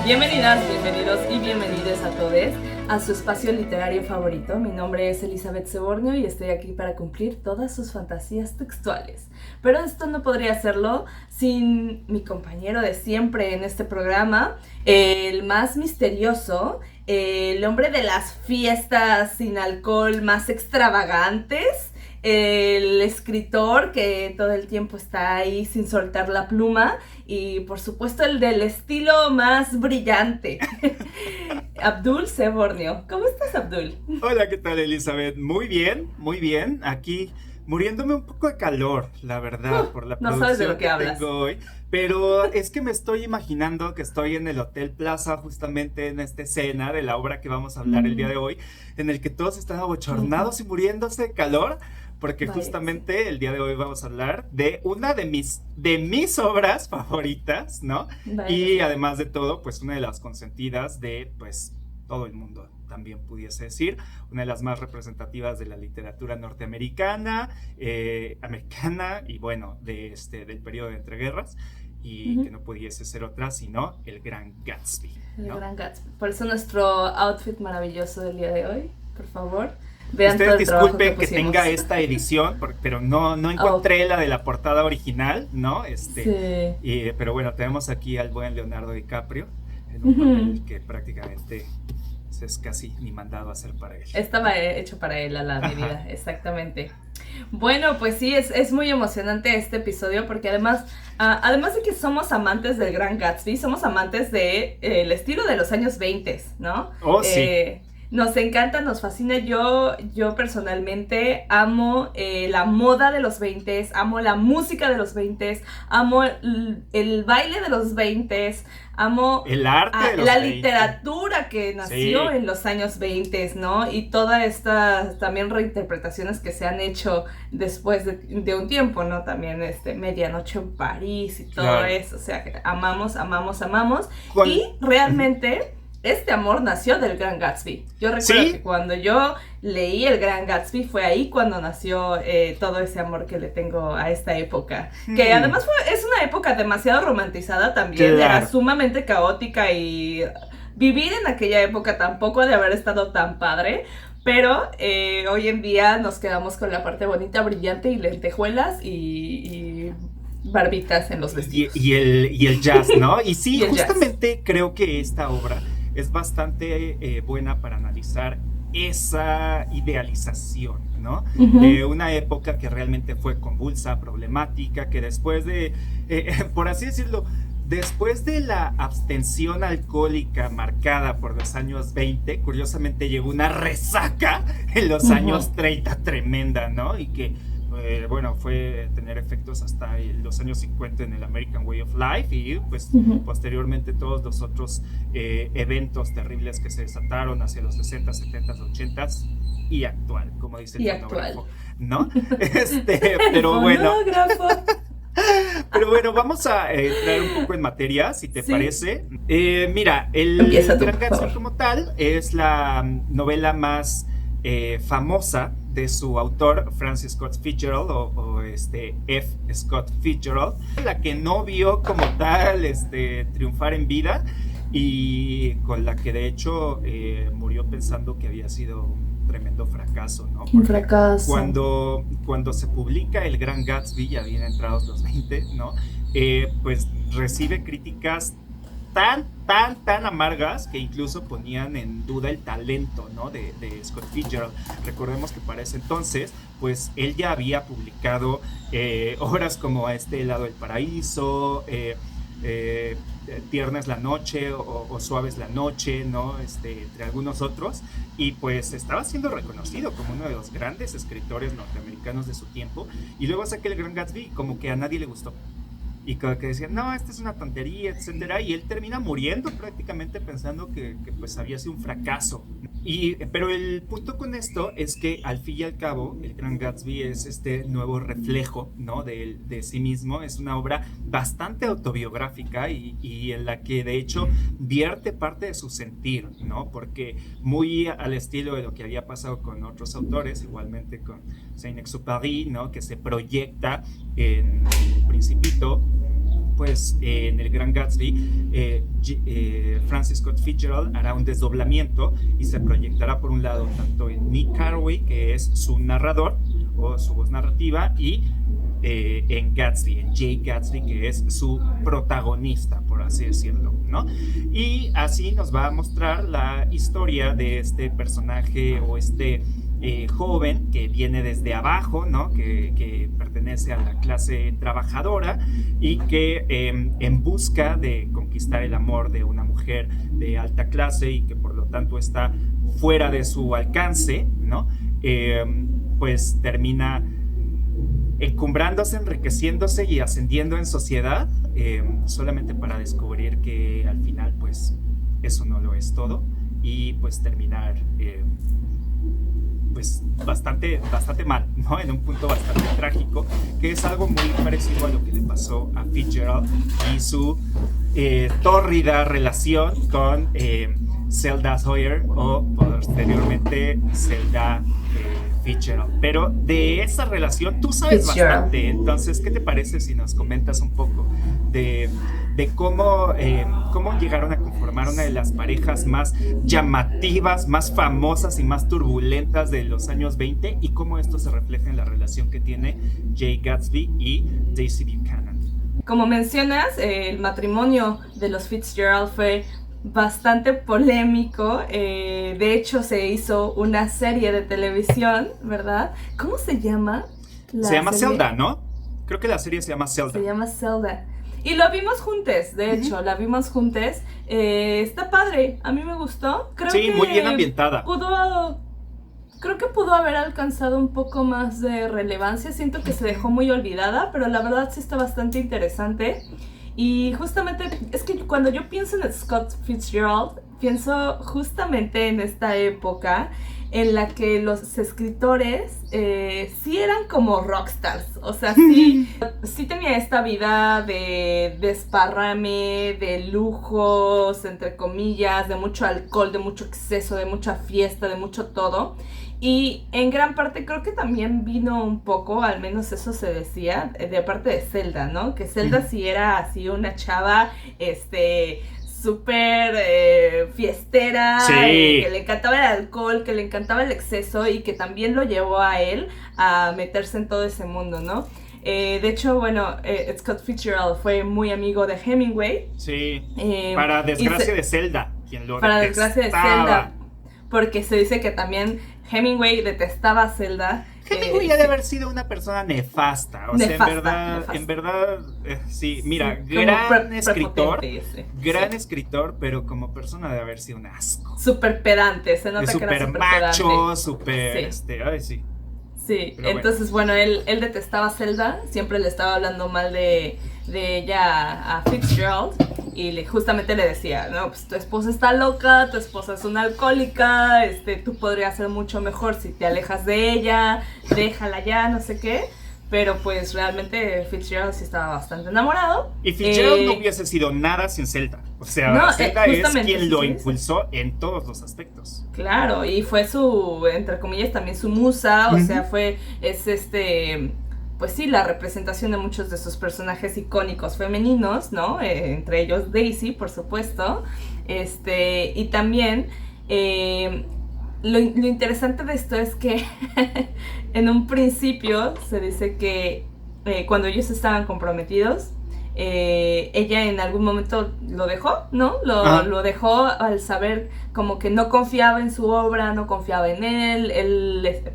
Bienvenidas, bienvenidos y bienvenidas a todos a su espacio literario favorito. Mi nombre es Elizabeth Sebornio y estoy aquí para cumplir todas sus fantasías textuales. Pero esto no podría hacerlo sin mi compañero de siempre en este programa, el más misterioso, el hombre de las fiestas sin alcohol más extravagantes, el escritor que todo el tiempo está ahí sin soltar la pluma y por supuesto el del estilo más brillante, Abdul Sebornio. ¿Cómo estás, Abdul? Hola, ¿qué tal, Elizabeth? Muy bien. Aquí muriéndome un poco de calor, la verdad, por la no sabes de producción lo que hablas. tengo hoy. Pero es que me estoy imaginando que estoy en el Hotel Plaza, justamente en esta escena de la obra que vamos a hablar el día de hoy, en el que todos están abochornados y muriéndose de calor, porque Vale, justamente el día de hoy vamos a hablar de una de mis obras favoritas, ¿no? Vale. Y además de todo, pues una de las consentidas de, pues, todo el mundo, también pudiese decir, una de las más representativas de la literatura norteamericana, americana y bueno, del periodo de entreguerras, y que no pudiese ser otra sino El Gran Gatsby, ¿no? El Gran Gatsby. Por eso nuestro outfit maravilloso del día de hoy, por favor. Vean Ustedes todo el trabajo disculpen que pusimos. tenga esta edición, pero no encontré la de la portada original, ¿no? Sí. Pero bueno, tenemos aquí al buen Leonardo DiCaprio, en un papel que prácticamente es casi ni mandado a hacer para él. Estaba hecho para él a la medida, exactamente. Bueno, pues sí, es muy emocionante este episodio porque además de que somos amantes del Gran Gatsby, somos amantes del estilo de los años 20, ¿no? Oh, sí. Nos encanta, nos fascina. Yo personalmente amo la moda de los 20, amo la música de los 20, amo el baile de los 20, amo el arte de los la 20. literatura que nació en los años 20, ¿no? Y todas estas también reinterpretaciones que se han hecho después de un tiempo, ¿no? También Medianoche en París y todo eso. O sea, que amamos. Y realmente este amor nació del Gran Gatsby. Yo recuerdo que cuando yo leí El Gran Gatsby fue ahí cuando nació todo ese amor que le tengo a esta época. Que además es una época demasiado romantizada también. Claro. Era sumamente caótica y vivir en aquella época tampoco de haber estado tan padre. Pero hoy en día nos quedamos con la parte bonita, brillante y lentejuelas y barbitas en los vestidos. Y el jazz, ¿no? Y sí, y justamente jazz. Creo que esta obra es bastante buena para analizar esa idealización, ¿no? De una época que realmente fue convulsa, problemática, que después de, por así decirlo, después de la abstención alcohólica marcada por los años 20, curiosamente llegó una resaca en los años 30 tremenda, ¿no? Y que bueno, fue tener efectos hasta los años 50 en el American Way of Life y pues posteriormente todos los otros eventos terribles que se desataron hacia los 60, 70, 80 y actual, como dice el fonógrafo, ¿no? Pero bueno. Pero bueno, vamos a entrar un poco en materia, si te parece. Mira, el Gran Gatsby como tal es la novela más famosa de su autor Francis Scott Fitzgerald o F. Scott Fitzgerald, la que no vio como tal triunfar en vida y con la que de hecho murió pensando que había sido un tremendo fracaso, ¿no? Un fracaso. Cuando se publica El Gran Gatsby, ya bien entrados los 20, ¿no? Pues recibe críticas tan amargas que incluso ponían en duda el talento, ¿no? de Scott Fitzgerald. Recordemos que para ese entonces pues él ya había publicado obras como El lado del paraíso, Tierna es la noche o Suave es la noche, ¿no? Entre algunos otros, y pues estaba siendo reconocido como uno de los grandes escritores norteamericanos de su tiempo, y luego saqué El Gran Gatsby como que a nadie le gustó. Y como que decían, no, esta es una tontería, etcétera, y él termina muriendo prácticamente pensando que pues había sido un fracaso. Pero el punto con esto es que al fin y al cabo El Gran Gatsby es este nuevo reflejo, ¿no? de sí mismo. Es una obra bastante autobiográfica y en la que de hecho vierte parte de su sentir, ¿no? Porque muy al estilo de lo que había pasado con otros autores, igualmente con Saint-Exupéry, ¿no? Que se proyecta en El Principito, pues en el Gran Gatsby, Francis Scott Fitzgerald hará un desdoblamiento y se proyectará por un lado tanto en Nick Carraway, que es su narrador o su voz narrativa, y en Gatsby, en Jay Gatsby, que es su protagonista, por así decirlo, ¿no? Y así nos va a mostrar la historia de este personaje o joven que viene desde abajo, ¿no? Que pertenece a la clase trabajadora y que en busca de conquistar el amor de una mujer de alta clase y que por lo tanto está fuera de su alcance, ¿no? Pues termina encumbrándose, enriqueciéndose y ascendiendo en sociedad, solamente para descubrir que al final pues eso no lo es todo y pues terminar pues bastante mal, ¿no? En un punto bastante trágico, que es algo muy parecido a lo que le pasó a Fitzgerald y su tórrida relación con Zelda Sawyer o posteriormente Zelda Fitzgerald. Pero de esa relación tú sabes bastante, entonces ¿qué te parece si nos comentas un poco de cómo llegaron a conformar una de las parejas más llamativas, más famosas y más turbulentas de los años 20 y cómo esto se refleja en la relación que tiene Jay Gatsby y Daisy Buchanan? Como mencionas, el matrimonio de los Fitzgerald fue bastante polémico. De hecho, se hizo una serie de televisión, ¿verdad? ¿Cómo se llama? Se llama Zelda, ¿no? Creo que la serie se llama Zelda. Se llama Zelda. Y lo vimos juntos, de hecho, la vimos juntos. Está padre, a mí me gustó. Creo sí, que muy bien ambientada. Creo que pudo haber alcanzado un poco más de relevancia. Siento que se dejó muy olvidada, pero la verdad sí está bastante interesante. Y justamente, es que cuando yo pienso en Scott Fitzgerald, pienso justamente en esta época en la que los escritores sí eran como rockstars. O sea, sí tenía esta vida de desparrame, de lujos, entre comillas, de mucho alcohol, de mucho exceso, de mucha fiesta, de mucho todo. Y en gran parte creo que también vino un poco, al menos eso se decía, de parte de Zelda, ¿no? Que Zelda sí era así una chava, súper fiestera, sí. Que le encantaba el alcohol, que le encantaba el exceso y que también lo llevó a él a meterse en todo ese mundo, ¿no? De hecho, bueno, Scott Fitzgerald fue muy amigo de Hemingway. Sí, para desgracia de Zelda, quien lo para detestaba. Desgracia de Zelda, porque se dice que también Hemingway detestaba a Zelda. Hemingway ha de haber sido una persona nefasta, o sea, en verdad, sí, mira, sí, gran escritor, pero como persona debe haber sido un asco. Súper pedante, se nota que era súper macho, súper, ay, sí. Sí, pero entonces, bueno, él detestaba a Zelda, siempre le estaba hablando mal de ella a Fitzgerald. Y justamente le decía, no, pues tu esposa está loca, tu esposa es una alcohólica, tú podrías ser mucho mejor si te alejas de ella, déjala ya, no sé qué. Pero pues realmente Fitzgerald sí estaba bastante enamorado. Y Fitzgerald no hubiese sido nada sin Zelda. O sea, no, Zelda es quien lo impulsó en todos los aspectos. Claro, y fue su, entre comillas, también su musa, o sea, pues sí, la representación de muchos de sus personajes icónicos femeninos, ¿no? Entre ellos Daisy, por supuesto. Y también lo interesante de esto es que en un principio se dice que cuando ellos estaban comprometidos, ella en algún momento lo dejó, ¿no? Lo dejó al saber como que no confiaba en su obra, no confiaba en él,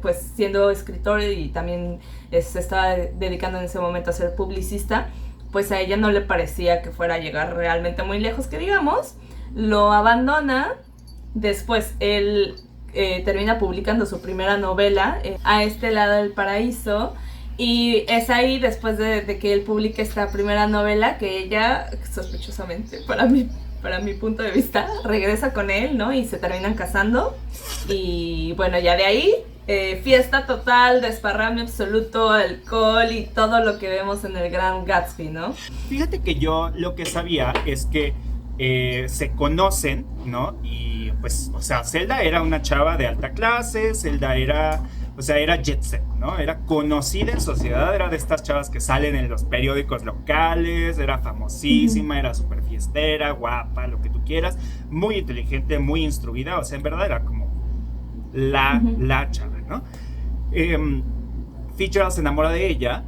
pues siendo escritor y también se estaba dedicando en ese momento a ser publicista, pues a ella no le parecía que fuera a llegar realmente muy lejos, que digamos, lo abandona. Después él termina publicando su primera novela, A este lado del paraíso, y es ahí, después de que él publique esta primera novela, que ella, sospechosamente, para mi punto de vista, regresa con él, ¿no? Y se terminan casando. Y bueno, ya de ahí, fiesta total, desparrame absoluto, alcohol y todo lo que vemos en el Gran Gatsby, ¿no? Fíjate que yo lo que sabía es que se conocen, ¿no? Y pues, o sea, Zelda era una chava de alta clase, Zelda era o sea, era jet set, ¿no? Era conocida en sociedad, era de estas chavas que salen en los periódicos locales, era famosísima, era súper fiestera, guapa, lo que tú quieras, muy inteligente, muy instruida, o sea, en verdad era como la chava, ¿no? Fitzgerald se enamora de ella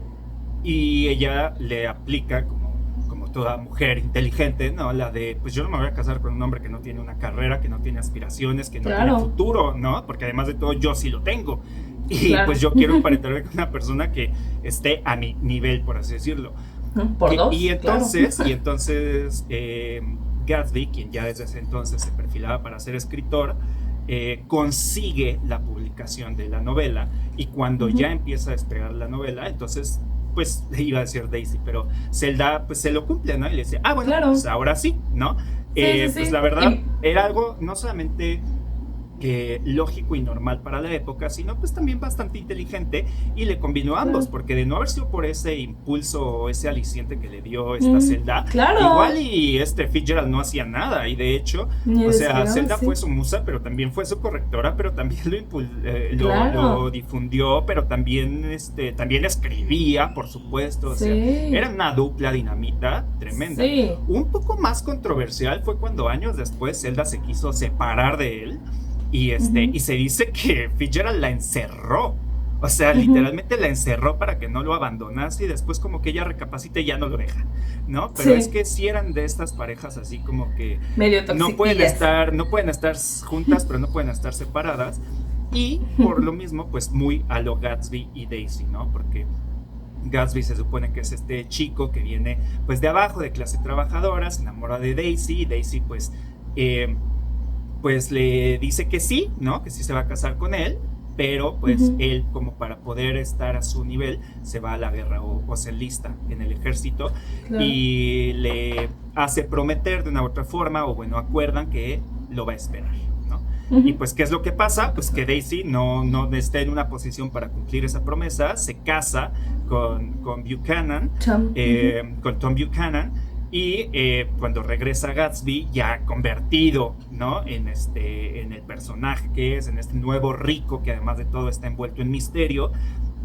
y ella le aplica como toda mujer inteligente, ¿no? La de, pues yo no me voy a casar con un hombre que no tiene una carrera, que no tiene aspiraciones, que no tiene futuro, ¿no? Porque además de todo yo sí lo tengo. Y pues yo quiero emparentarme con una persona que esté a mi nivel, por así decirlo. Y entonces Gatsby, quien ya desde ese entonces se perfilaba para ser escritor, consigue la publicación de la novela, y cuando ya empieza a despegar la novela, entonces pues iba a decir Daisy, pero Zelda pues se lo cumple, ¿no? Y le dice, bueno, pues ahora sí, ¿no? Pues la verdad era algo no solamente lógico y normal para la época, sino pues también bastante inteligente, y le combinó ambos, porque de no haber sido por ese impulso o ese aliciente que le dio esta Zelda, igual y Fitzgerald no hacía nada, y de hecho, o sea, Zelda fue su musa, pero también fue su correctora, pero también lo difundió, pero también escribía, por supuesto, o sea, era una dupla dinamita tremenda. Un poco más controversial fue cuando años después Zelda se quiso separar de él, y se dice que Fitzgerald la encerró, o sea, literalmente la encerró para que no lo abandonase, y después como que ella recapacita y ya no lo deja, ¿no? Pero es que sí eran de estas parejas así como que medio no pueden estar juntas, pero no pueden estar separadas, y por lo mismo pues muy a lo Gatsby y Daisy, ¿no? Porque Gatsby se supone que es este chico que viene pues de abajo, de clase trabajadora, se enamora de Daisy, y Daisy pues le dice que sí, ¿no? Que sí se va a casar con él, pero pues él, como para poder estar a su nivel, se va a la guerra o se enlista en el ejército, y le hace prometer de una u otra forma, o bueno, acuerdan que lo va a esperar, ¿no? Y pues, ¿qué es lo que pasa? Pues que Daisy no está en una posición para cumplir esa promesa, se casa con Buchanan, con Tom Buchanan, y cuando regresa Gatsby, ya convertido, ¿no? en el personaje que es, en este nuevo rico que además de todo está envuelto en misterio,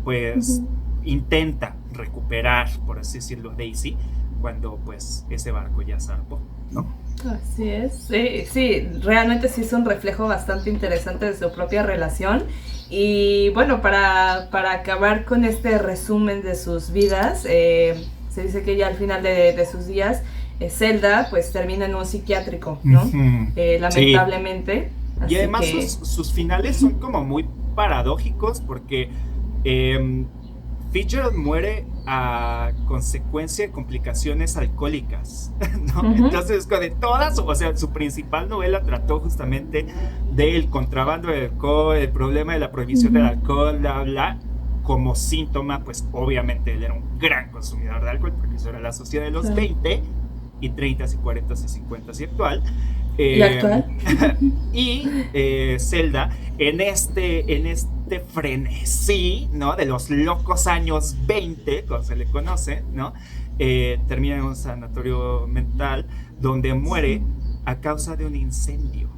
pues intenta recuperar, por así decirlo, a Daisy, cuando pues ese barco ya zarpó, ¿no? Así es, sí, realmente sí es un reflejo bastante interesante de su propia relación. Y bueno, para acabar con este resumen de sus vidas, se dice que ya al final de sus días, Zelda pues termina en un psiquiátrico, ¿no? Lamentablemente. Y además sus finales son como muy paradójicos, porque Fitzgerald muere a consecuencia de complicaciones alcohólicas, ¿no? Entonces, de todas, o sea, su principal novela trató justamente del contrabando de alcohol, el problema de la prohibición del alcohol, bla, bla. Como síntoma, pues obviamente él era un gran consumidor de alcohol, porque eso era la sociedad de los 20 y 30 y 40 y 50 y actual. ¿Y actual? Y Zelda, en este frenesí, ¿no? De los locos años 20, como se le conoce, ¿no? Termina en un sanatorio mental donde muere a causa de un incendio.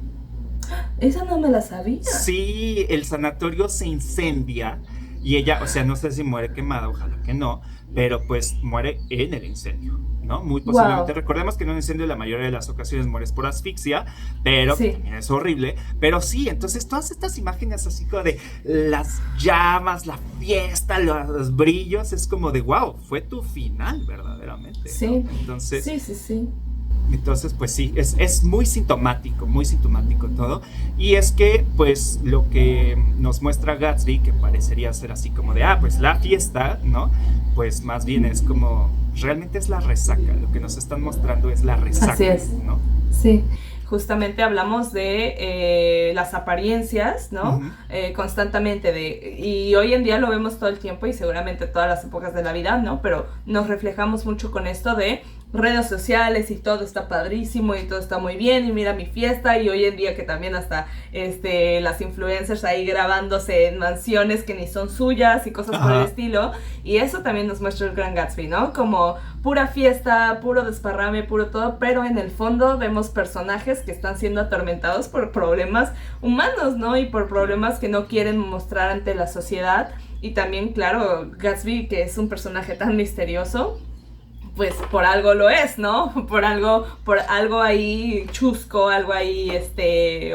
Esa no me la sabía. Sí, el sanatorio se incendia. Y ella, o sea, no sé si muere quemada, ojalá que no, pero pues muere en el incendio, ¿no? Muy posiblemente. Recordemos que en un incendio la mayoría de las ocasiones mueres por asfixia, pero también es horrible. Pero sí, entonces todas estas imágenes así como de las llamas, la fiesta, los brillos, es como de wow, fue tu final verdaderamente, sí, ¿no? Entonces, sí. Entonces, pues sí, es muy sintomático todo. Y es que, pues, lo que nos muestra Gatsby, que parecería ser así como de, pues la fiesta, ¿no? Pues más bien es como, realmente es la resaca. Lo que nos están mostrando es la resaca. Así es, ¿no? Sí. Justamente hablamos de las apariencias, ¿no? Constantemente y hoy en día lo vemos todo el tiempo, y seguramente todas las épocas de la vida, ¿no? Pero nos reflejamos mucho con esto de redes sociales y todo está padrísimo y todo está muy bien y mira mi fiesta, y hoy en día que también hasta las influencers ahí grabándose en mansiones que ni son suyas y cosas por el estilo, y eso también nos muestra el Gran Gatsby, ¿no? Como pura fiesta, puro desparrame, puro todo, pero en el fondo vemos personajes que están siendo atormentados por problemas humanos, ¿no? Y por problemas que no quieren mostrar ante la sociedad. Y también, claro, Gatsby, que es un personaje tan misterioso, pues por algo lo es, ¿no? Por algo ahí chusco, algo ahí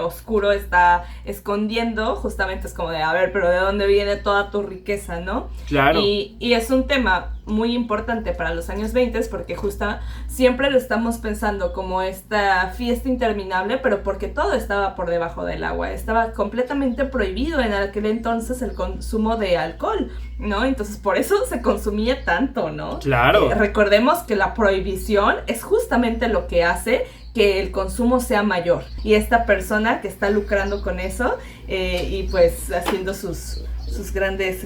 oscuro está escondiendo. Justamente es como de, a ver, pero ¿de dónde viene toda tu riqueza, no? Claro. Y es un tema muy importante para los años 20 porque justo siempre lo estamos pensando como esta fiesta interminable, pero porque todo estaba por debajo del agua. Estaba completamente prohibido en aquel entonces el consumo de alcohol, ¿no? Entonces por eso se consumía tanto, ¿no? Claro. Recordemos que la prohibición es justamente lo que hace que el consumo sea mayor, y esta persona que está lucrando con eso y pues haciendo sus grandes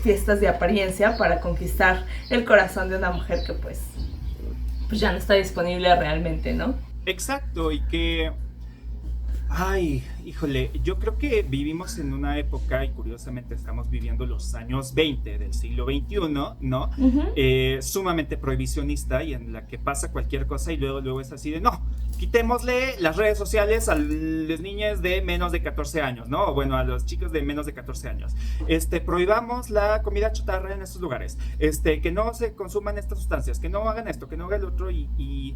fiestas de apariencia para conquistar el corazón de una mujer que pues ya no está disponible realmente, ¿no? Exacto, y que... Ay, híjole, yo creo que vivimos en una época, y curiosamente estamos viviendo los años 20 del siglo XXI, ¿no? Sumamente prohibicionista, y en la que pasa cualquier cosa y luego es así de, no, quitémosle las redes sociales a las niñas de menos de 14 años, ¿no? O bueno, a los chicos de menos de 14 años. Prohibamos la comida chatarra en estos lugares, que no se consuman estas sustancias, que no hagan esto, que no hagan lo otro, y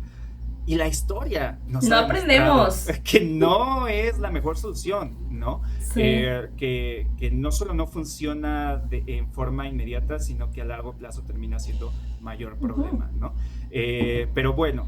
la historia nos ha aprendemos que no es la mejor solución, ¿no? Sí. Que no solo no funciona en forma inmediata, sino que a largo plazo termina siendo mayor problema, ¿no? Pero bueno,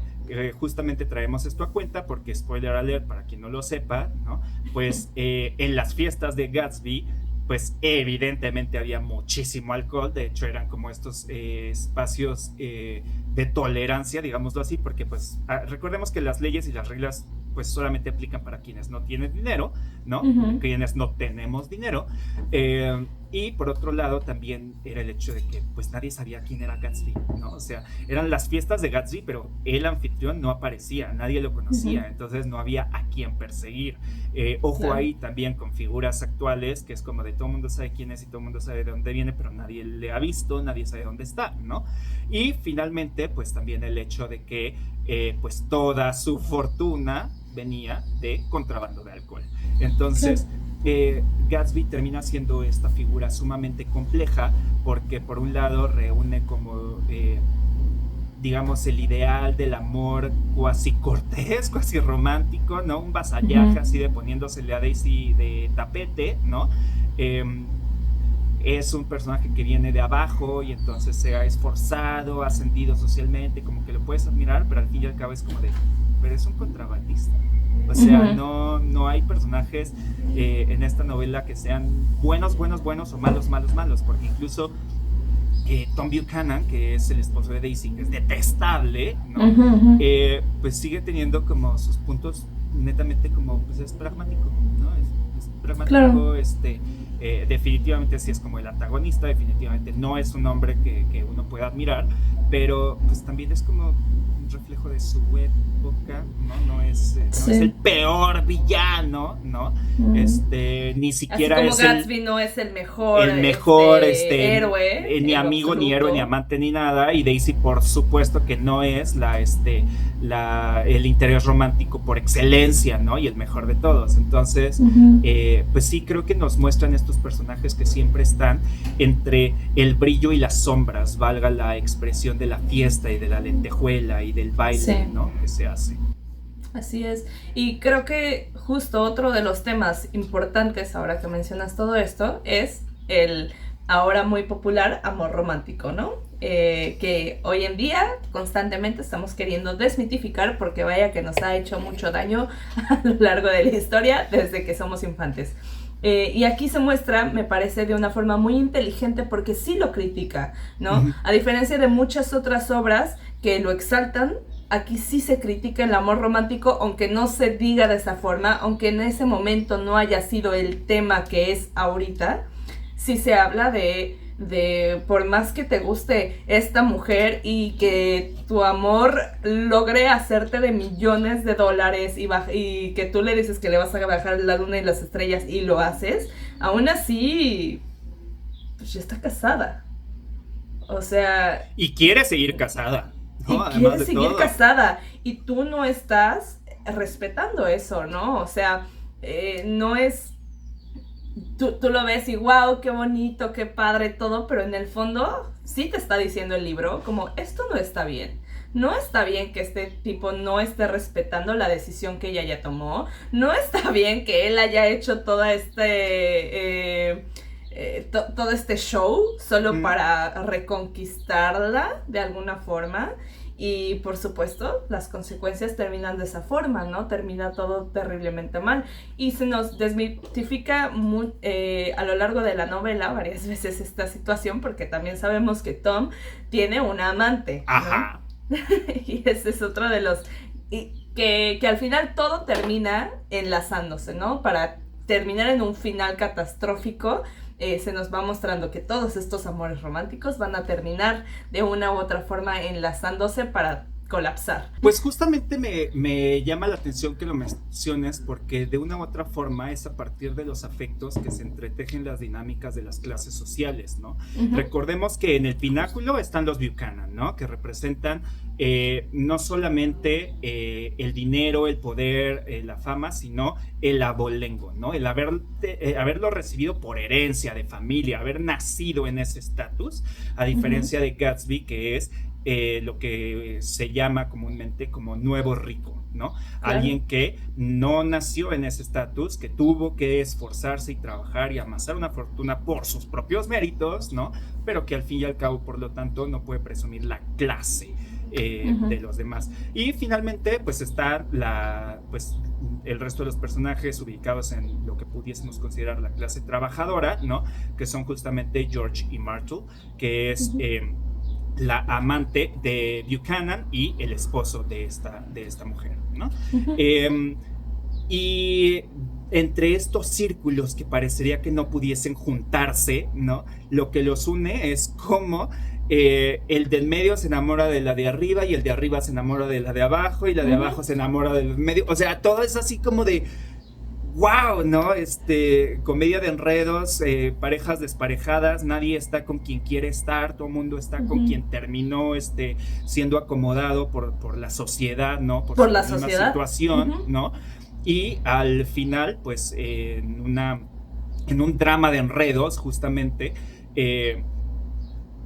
justamente traemos esto a cuenta porque, spoiler alert, para quien no lo sepa, ¿no? Pues en las fiestas de Gatsby, pues evidentemente había muchísimo alcohol. De hecho eran como estos espacios de tolerancia, digámoslo así, porque pues recordemos que las leyes y las reglas pues solamente aplican para quienes no tienen dinero, ¿no? Quienes no tenemos dinero. Y por otro lado también era el hecho de que pues nadie sabía quién era Gatsby, ¿no? O sea, eran las fiestas de Gatsby, pero el anfitrión no aparecía, nadie lo conocía, entonces no había a quién perseguir. Ojo ahí también con figuras actuales, que es como de todo el mundo sabe quién es y todo el mundo sabe de dónde viene, pero nadie le ha visto, nadie sabe dónde está, ¿no? Y finalmente pues también el hecho de que pues toda su fortuna venía de contrabando de alcohol. Entonces Gatsby termina siendo esta figura sumamente compleja porque por un lado reúne como digamos el ideal del amor cuasi cortés, cuasi romántico, ¿no? Un vasallaje así de poniéndosele a Daisy de tapete, ¿no? Es un personaje que viene de abajo y entonces se ha esforzado, ha ascendido socialmente, como que lo puedes admirar, pero al fin y al cabo es como de, pero es un contrabandista. O sea, no hay personajes en esta novela que sean buenos o malos, porque incluso Tom Buchanan, que es el esposo de Daisy, que es detestable, ¿no? Pues sigue teniendo como sus puntos netamente como, pues es pragmático, ¿no? Es pragmático, claro. Definitivamente sí es como el antagonista, definitivamente no es un hombre que uno pueda admirar, pero pues también es como un reflejo de su época, ¿no? No es el peor villano, ¿no? Ni siquiera así como es Gatsby no es el mejor héroe, ni amigo, absoluto, ni héroe, ni amante, ni nada, y Daisy por supuesto que no es el interés romántico por excelencia, ¿no? Y el mejor de todos. Entonces, pues sí, creo que nos muestran estos personajes que siempre están entre el brillo y las sombras, valga la expresión de la fiesta y de la lentejuela y del baile, ¿no? Que se hace. Así es, y creo que justo otro de los temas importantes ahora que mencionas todo esto es el ahora muy popular amor romántico, ¿no? Que hoy en día constantemente estamos queriendo desmitificar porque vaya que nos ha hecho mucho daño a lo largo de la historia desde que somos infantes. Y aquí se muestra, me parece, de una forma muy inteligente porque sí lo critica, ¿no? A diferencia de muchas otras obras que lo exaltan, aquí sí se critica el amor romántico, aunque no se diga de esa forma, aunque en ese momento no haya sido el tema que es ahorita, sí se habla de de por más que te guste esta mujer y que tu amor logre hacerte de millones de dólares y que tú le dices que le vas a bajar la luna y las estrellas y lo haces, aún así, pues ya está casada. O sea... Y quiere seguir casada, ¿no? Y Además quiere de seguir todo. casada. Y tú no estás respetando eso, ¿no? O sea, no es... Tú lo ves y wow, qué bonito, qué padre todo, pero en el fondo sí te está diciendo el libro como esto no está bien. No está bien que este tipo no esté respetando la decisión que ella ya tomó. No está bien que él haya hecho todo todo este show solo para reconquistarla de alguna forma. Y por supuesto, las consecuencias terminan de esa forma, ¿no? Termina todo terriblemente mal. Y se nos desmitifica a lo largo de la novela varias veces esta situación, porque también sabemos que Tom tiene una amante, ¿no? Ajá. Y ese es otro de los... que al final todo termina enlazándose, ¿no? Para terminar en un final catastrófico. Se nos va mostrando que todos estos amores románticos van a terminar de una u otra forma enlazándose para colapsar. Pues justamente me llama la atención que lo menciones, porque de una u otra forma es a partir de los afectos que se entretejen las dinámicas de las clases sociales, ¿no? Uh-huh. Recordemos que en el pináculo están los Buchanan, ¿no? Que representan no solamente el dinero, el poder, la fama, sino el abolengo, ¿no? El haberlo recibido por herencia de familia, haber nacido en ese estatus, a diferencia de Gatsby, que es lo que se llama comúnmente como nuevo rico, ¿no? Claro. Alguien que no nació en ese estatus, que tuvo que esforzarse y trabajar y amasar una fortuna por sus propios méritos, ¿no? Pero que al fin y al cabo, por lo tanto, no puede presumir la clase de los demás. Y finalmente, pues está el resto de los personajes ubicados en lo que pudiésemos considerar la clase trabajadora, ¿no? Que son justamente George y Myrtle, que es la amante de Buchanan y el esposo de esta mujer, ¿no? Y entre estos círculos que parecería que no pudiesen juntarse, ¿no? Lo que los une es cómo el del medio se enamora de la de arriba y el de arriba se enamora de la de abajo y la de abajo se enamora del medio. O sea, todo es así como de wow, ¿no? Comedia de enredos, parejas desparejadas, nadie está con quien quiere estar, todo el mundo está con quien terminó siendo acomodado por la sociedad, ¿no? Por la sociedad. Situación, ¿no? Y al final, pues, en un drama de enredos, justamente,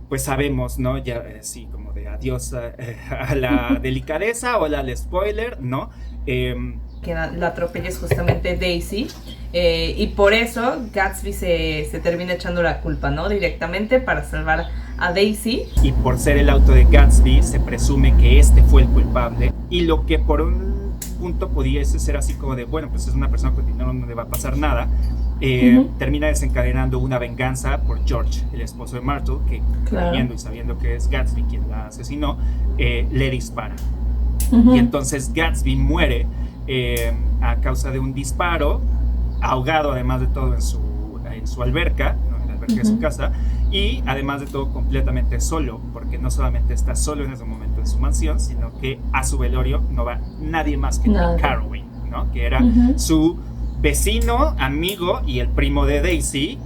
pues sabemos, ¿no? Ya sí, como de adiós a la delicadeza o al spoiler, ¿no? Que la atropella es justamente Daisy, y por eso Gatsby se termina echando la culpa, ¿no? Directamente para salvar a Daisy. Y por ser el auto de Gatsby se presume que fue el culpable, y lo que por un punto pudiese ser así como de, bueno, pues es una persona con dinero, no le va a pasar nada, termina desencadenando una venganza por George, el esposo de Myrtle, que creyendo y sabiendo que es Gatsby quien la asesinó, le dispara. Y entonces Gatsby muere a causa de un disparo, ahogado además de todo en su alberca, ¿no? En la alberca de su casa, y además de todo completamente solo, porque no solamente está solo en ese momento en su mansión, sino que a su velorio no va nadie más que Nick Carraway, ¿no? Que era su vecino, amigo y el primo de Daisy,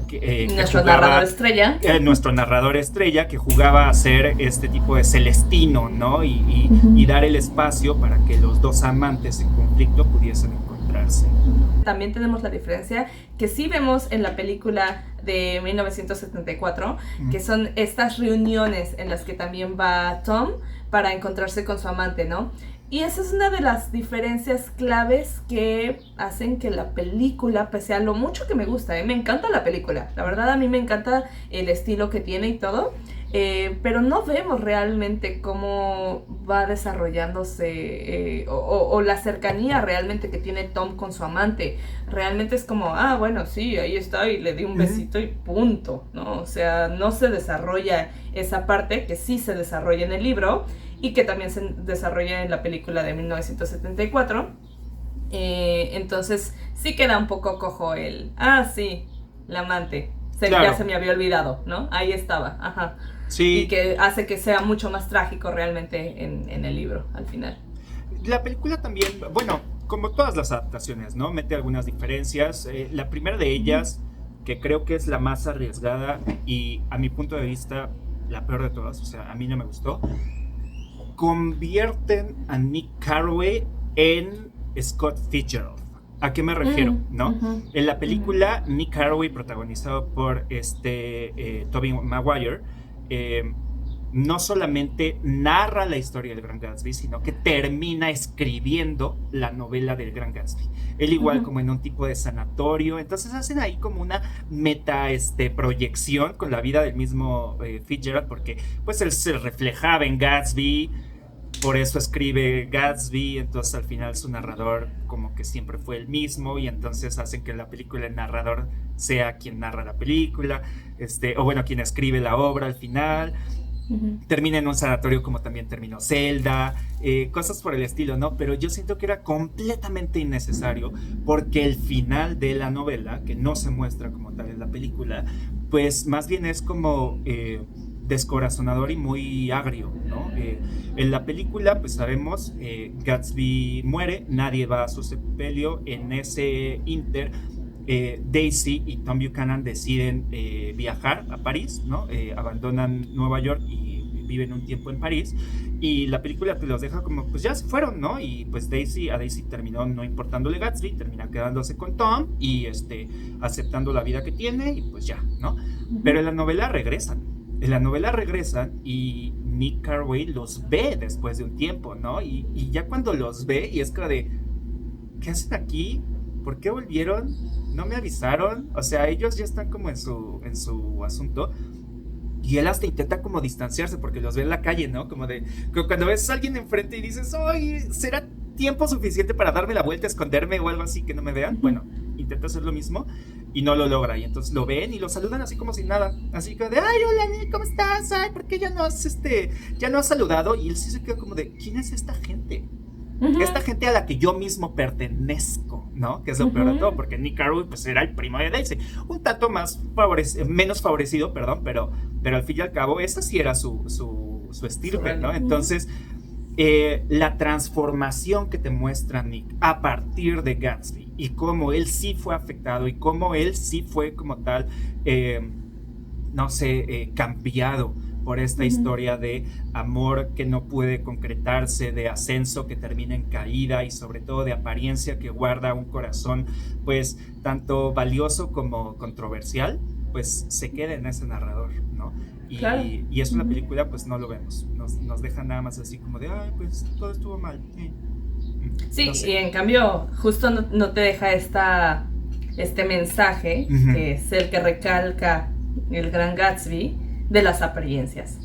nuestro narrador estrella. Nuestro narrador estrella, que jugaba a ser este tipo de Celestino, ¿no? Y dar el espacio para que los dos amantes en conflicto pudiesen encontrarse. También tenemos la diferencia que sí vemos en la película de 1974, que son estas reuniones en las que también va Tom para encontrarse con su amante, ¿no? Y esa es una de las diferencias claves que hacen que la película, pese a lo mucho que me gusta, me encanta la película, la verdad a mí me encanta el estilo que tiene y todo, pero no vemos realmente cómo va desarrollándose o la cercanía realmente que tiene Tom con su amante. Realmente es como, bueno, sí, ahí está y le di un besito y punto, ¿no? O sea, no se desarrolla esa parte que sí se desarrolla en el libro y que también se desarrolla en la película de 1974. Entonces sí queda un poco cojo sí, la amante. Ya se me había olvidado, ¿no? Ahí estaba, ajá. Sí. Y que hace que sea mucho más trágico realmente en el libro, al final. La película también, bueno, como todas las adaptaciones, ¿no? Mete algunas diferencias. La primera de ellas, que creo que es la más arriesgada y a mi punto de vista la peor de todas, o sea, a mí no me gustó, convierten a Nick Carraway en Scott Fitzgerald. ¿A qué me refiero? ¿No? En la película, Nick Carraway, protagonizado por Tobey Maguire, no solamente narra la historia del Gran Gatsby, sino que termina escribiendo la novela del Gran Gatsby. Él igual como en un tipo de sanatorio, entonces hacen ahí como una meta proyección con la vida del mismo Fitzgerald, porque pues él se reflejaba en Gatsby, por eso escribe Gatsby, entonces al final su narrador como que siempre fue el mismo y entonces hacen que en la película el narrador sea quien narra la película, o bueno, quien escribe la obra al final. Termina en un sanatorio como también terminó Zelda, cosas por el estilo, ¿no? Pero yo siento que era completamente innecesario porque el final de la novela, que no se muestra como tal en la película, pues más bien es como descorazonador y muy agrio, ¿no? En la película, pues sabemos, Gatsby muere, nadie va a su sepelio. En ese inter, Daisy y Tom Buchanan deciden viajar a París, ¿no? Abandonan Nueva York y viven un tiempo en París, y la película pues los deja como, pues ya se fueron, ¿no? Y pues a Daisy terminó no importándole Gatsby, termina quedándose con Tom y aceptando la vida que tiene y pues ya, ¿no? Pero en la novela regresan y Nick Carraway los ve después de un tiempo, ¿no? Y ya cuando los ve y es como de, ¿qué hacen aquí? ¿Por qué volvieron? ¿No me avisaron? O sea, ellos ya están como en su asunto. Y él hasta intenta como distanciarse porque los ve en la calle, ¿no? Como cuando ves a alguien enfrente y dices, ¡ay! ¿Será tiempo suficiente para darme la vuelta, esconderme o algo así que no me vean? Bueno, intenta hacer lo mismo y no lo logra. Y entonces lo ven y lo saludan así como sin nada. Así como de, ¡ay, hola, Nick! ¿Cómo estás? ¡Ay, ¿por qué ya no has saludado? Y él sí se queda como de, ¿quién es esta gente? Esta gente a la que yo mismo pertenezco, ¿no? Que es lo peor de todo, porque Nick Carraway pues era el primo de Daisy, un tanto menos favorecido, perdón, pero al fin y al cabo esa sí era su estirpe, ¿no? Entonces la transformación que te muestra Nick a partir de Gatsby y cómo él sí fue afectado y cómo él sí fue como tal cambiado por esta historia de amor que no puede concretarse, de ascenso que termina en caída y sobre todo de apariencia que guarda un corazón pues tanto valioso como controversial, pues se queda en ese narrador, ¿no? Y eso en la película pues no lo vemos, nos deja nada más así como de, ay, pues todo estuvo mal. Sí, no sé. Y en cambio justo no te deja este mensaje, que es el que recalca el Gran Gatsby, de las apariencias.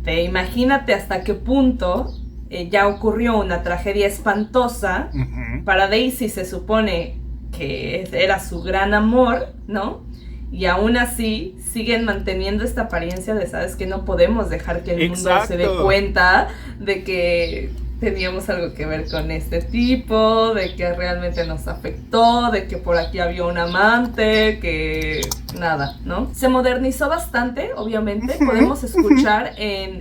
Imagínate hasta qué punto ya ocurrió una tragedia espantosa. Para Daisy se supone que era su gran amor, ¿no? Y aún así siguen manteniendo esta apariencia de, ¿sabes? Que no podemos dejar que el mundo se dé cuenta de que teníamos algo que ver con este tipo, de que realmente nos afectó, de que por aquí había un amante, que nada, ¿no? Se modernizó bastante, obviamente. Podemos escuchar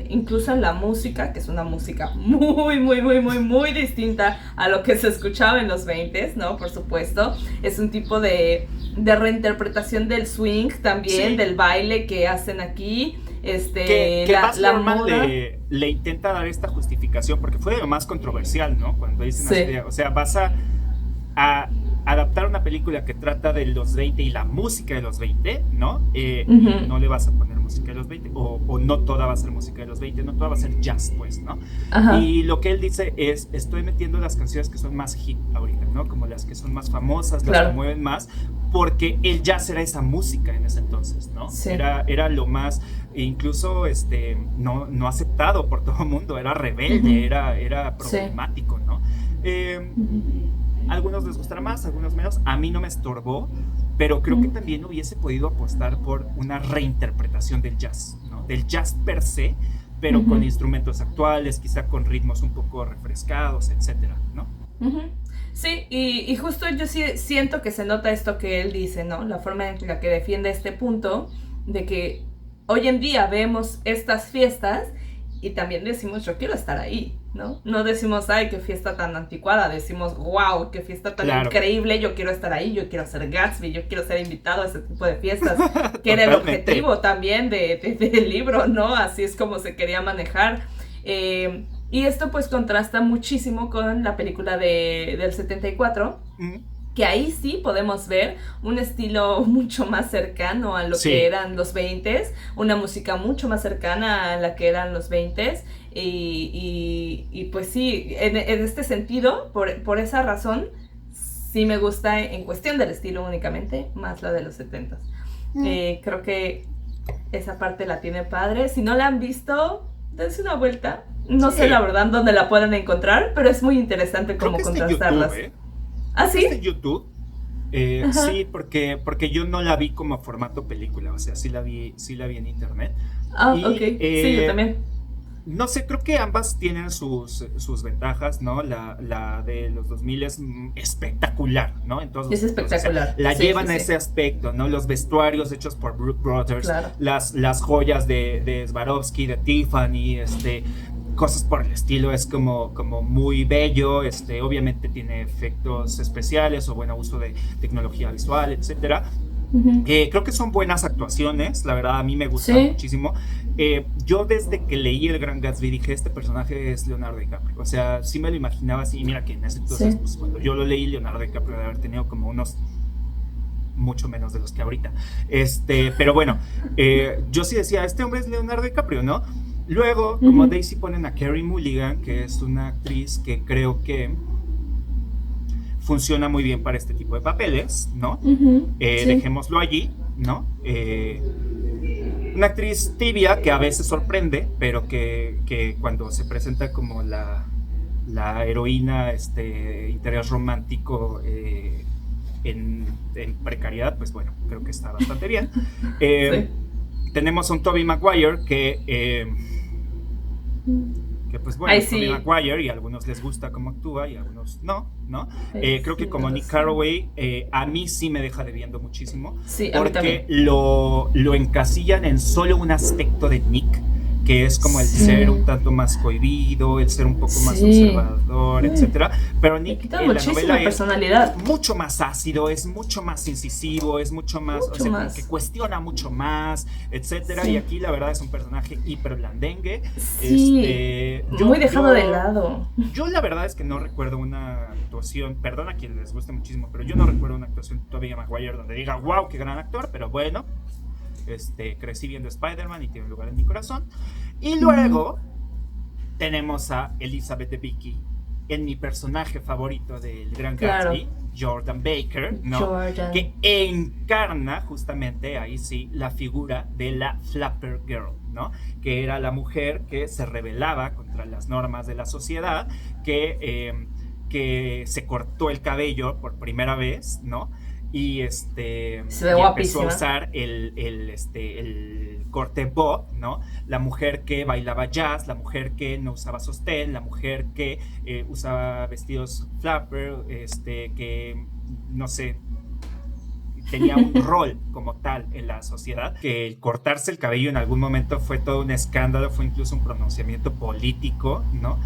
incluso en la música, que es una música muy, muy, muy, muy, muy distinta a lo que se escuchaba en los 20s, ¿no? Por supuesto. Es un tipo de reinterpretación del swing también, del baile que hacen aquí. Que la moda le intenta dar esta justificación porque fue lo más controversial, ¿no? Cuando dicen así, o sea, vas a adaptar una película que trata de los 20 y la música de los 20, ¿no? Y no le vas a poner música de los 20 o no toda va a ser música de los 20, no toda va a ser jazz, pues, ¿no? Y lo que él dice es, estoy metiendo las canciones que son más hit ahorita, ¿no? Como las que son más famosas, las que mueven más, porque el jazz era esa música en ese entonces, ¿no? Sí. Era lo más, incluso no aceptado por todo el mundo, era rebelde, era problemático, ¿no? Algunos les gustará más, algunos menos. A mí no me estorbó, pero creo que también hubiese podido apostar por una reinterpretación del jazz, ¿no? Del jazz per se, pero con instrumentos actuales, quizá con ritmos un poco refrescados, etcétera, ¿no? Sí, y justo yo sí siento que se nota esto que él dice, ¿no? La forma en la que defiende este punto de que hoy en día vemos estas fiestas y también decimos, yo quiero estar ahí, ¿no? No decimos, ay, qué fiesta tan anticuada, decimos, wow, qué fiesta tan Claro. increíble, yo quiero estar ahí, yo quiero ser Gatsby, yo quiero ser invitado a ese tipo de fiestas, que era el Totalmente. objetivo también del libro, ¿no? Así es como se quería manejar. Y esto pues contrasta muchísimo con la película del 74, Mm, que ahí sí podemos ver un estilo mucho más cercano a lo que sí. eran los 20s, una música mucho más cercana a la que eran los 20s, y pues sí, en este sentido, por esa razón, sí me gusta en cuestión del estilo únicamente, más la de los 70s. Mm, Creo que esa parte la tiene padre. Si no la han visto, dense una vuelta. No sé la sí. verdad dónde la pueden encontrar, pero es muy interesante Creo cómo que está en YouTube, contrastarlas. ¿eh? ¿Ah, Creo que está en sí? YouTube. Ajá. Sí, porque yo no la vi como formato película, o sea, sí la vi en internet. Ah, ok. Y Sí, yo también. no sé, creo que ambas tienen sus ventajas, ¿no? La de los 2000 es espectacular, ¿no? En todos los Es sentidos. O sea, espectacular. la Sí, sí, llevan a sí. ese aspecto, ¿no? Los vestuarios hechos por Brooke Brothers, Claro. las joyas de Swarovski, de Tiffany, cosas por el estilo, es como muy bello, obviamente tiene efectos especiales o buen uso de tecnología visual, etcétera. Ujú. Creo que son buenas actuaciones, la verdad a mí me gustan Sí. muchísimo. Yo desde que leí El Gran Gatsby dije, este personaje es Leonardo DiCaprio, o sea, sí me lo imaginaba así, y mira que en ese entonces, Sí. pues cuando yo lo leí, Leonardo DiCaprio debe haber tenido como unos mucho menos de los que ahorita. Pero bueno, yo sí decía, este hombre es Leonardo DiCaprio, ¿no? Luego, como Ujú. Daisy, ponen a Carey Mulligan, que es una actriz que creo que funciona muy bien para este tipo de papeles, ¿no? Ujú. Sí. Dejémoslo allí, ¿no? Una actriz tibia que a veces sorprende, pero que cuando se presenta como la heroína, interés romántico en precariedad, pues bueno, creo que está bastante bien. Eh, Sí. Tenemos a un Tobey Maguire que pues Ahí bueno, Tobey sí. Maguire y a algunos les gusta cómo actúa y a algunos no, ¿no? Ahí Creo que sí, no como lo Nick sé. Carraway, a mí sí me deja debiendo muchísimo, Sí, a mí porque también. lo encasillan en solo un aspecto de Nick, que es como el ser un Sí. tanto más cohibido, el ser un poco más Sí. observador, Uy, etcétera. Pero le Nick quitan en la novela muchísima es personalidad. mucho más ácido, es mucho más incisivo, es mucho más, o Mucho sea, como que más. cuestiona mucho más, etcétera. Y Sí. aquí la verdad es un personaje hiper blandengue. Sí. Muy dejado de lado. Yo la verdad es que no recuerdo una actuación, perdón a quien les guste muchísimo, pero yo no recuerdo una actuación de Tobey Maguire donde diga, wow, qué gran actor, pero bueno, crecí viendo Spider-Man y tiene un lugar en mi corazón. Y Ujú. luego tenemos a Elizabeth Debicki en mi personaje favorito del Gran Claro. Gatsby, Jordan Baker, ¿no? Jordan. Que encarna justamente, ahí sí, la figura de la Flapper Girl, ¿no? Que era la mujer que se rebelaba contra las normas de la sociedad, que se cortó el cabello por primera vez, ¿no? Se ve Y empezó a guapísima. usar el corte bob, ¿no? La mujer que bailaba jazz, la mujer que no usaba sostén, la mujer que usaba vestidos flapper, que no sé, tenía un rol como tal en la sociedad, que el cortarse el cabello en algún momento fue todo un escándalo, fue incluso un pronunciamiento político, ¿no?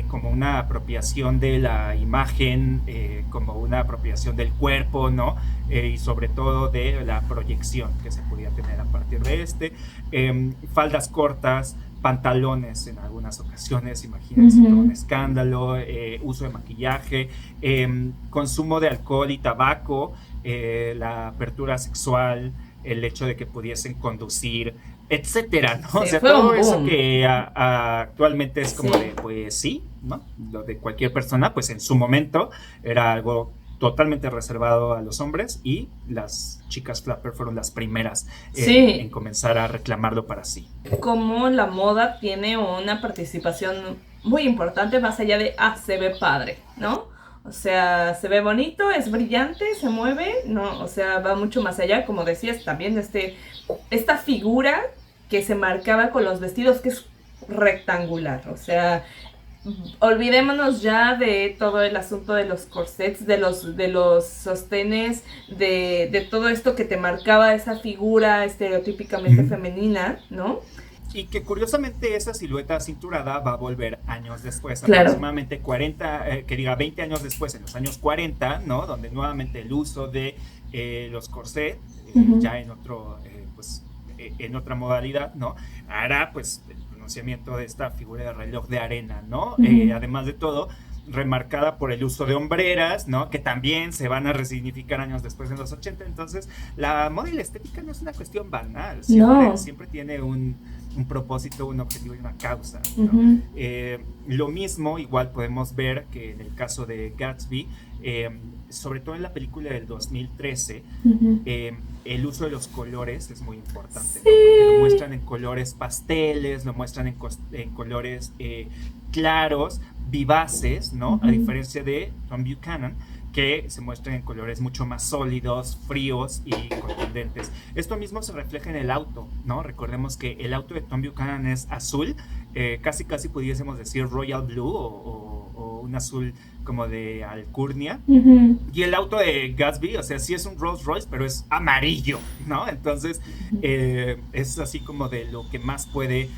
Como una apropiación de la imagen, como una apropiación del cuerpo, ¿no? Y sobre todo de la proyección que se podía tener a partir de faldas cortas, pantalones en algunas ocasiones, imagínense todo un Ujú. escándalo, uso de maquillaje, consumo de alcohol y tabaco, la apertura sexual, el hecho de que pudiesen conducir, etcétera, ¿no? O Sí, sea, fue todo un eso boom. que actualmente es Sí. como de, pues sí, ¿no? Lo de cualquier persona, pues en su momento era algo totalmente reservado a los hombres y las chicas flapper fueron las primeras en Sí. comenzar a reclamarlo para sí. Como la moda tiene una participación muy importante más allá de, se ve padre, ¿no? O sea, se ve bonito, es brillante, se mueve, ¿no? O sea, va mucho más allá, como decías, también esta figura que se marcaba con los vestidos que es rectangular, o sea, olvidémonos ya de todo el asunto de los corsets, de los sostenes, de todo esto que te marcaba esa figura estereotípicamente femenina, ¿no? Y que curiosamente esa silueta cinturada va a volver años después, Claro. aproximadamente 20 años después, en los años 40, ¿no? Donde nuevamente el uso de los corsets, ya en otro, en otra modalidad, ¿no? Hará pues el pronunciamiento de esta figura de reloj de arena, ¿no? Además de todo, remarcada por el uso de hombreras, ¿no? Que también se van a resignificar años después en los 80. Entonces, la moda y la estética no es una cuestión banal, siempre tiene un propósito, un objetivo y una causa, ¿no? Lo mismo igual podemos ver que en el caso de Gatsby, sobre todo en la película del 2013, el uso de los colores es muy importante, ¿no? Porque lo muestran en colores pasteles, lo muestran en colores claros, vivaces, ¿no? A diferencia de Tom Buchanan, que se muestran en colores mucho más sólidos, fríos y contundentes. Esto mismo se refleja en el auto, ¿no? Recordemos que el auto de Tom Buchanan es azul, casi pudiésemos decir royal blue o un azul como de alcurnia. Y el auto de Gatsby, o sea, sí es un Rolls Royce, pero es amarillo, ¿no? Entonces, es así como de lo que más puede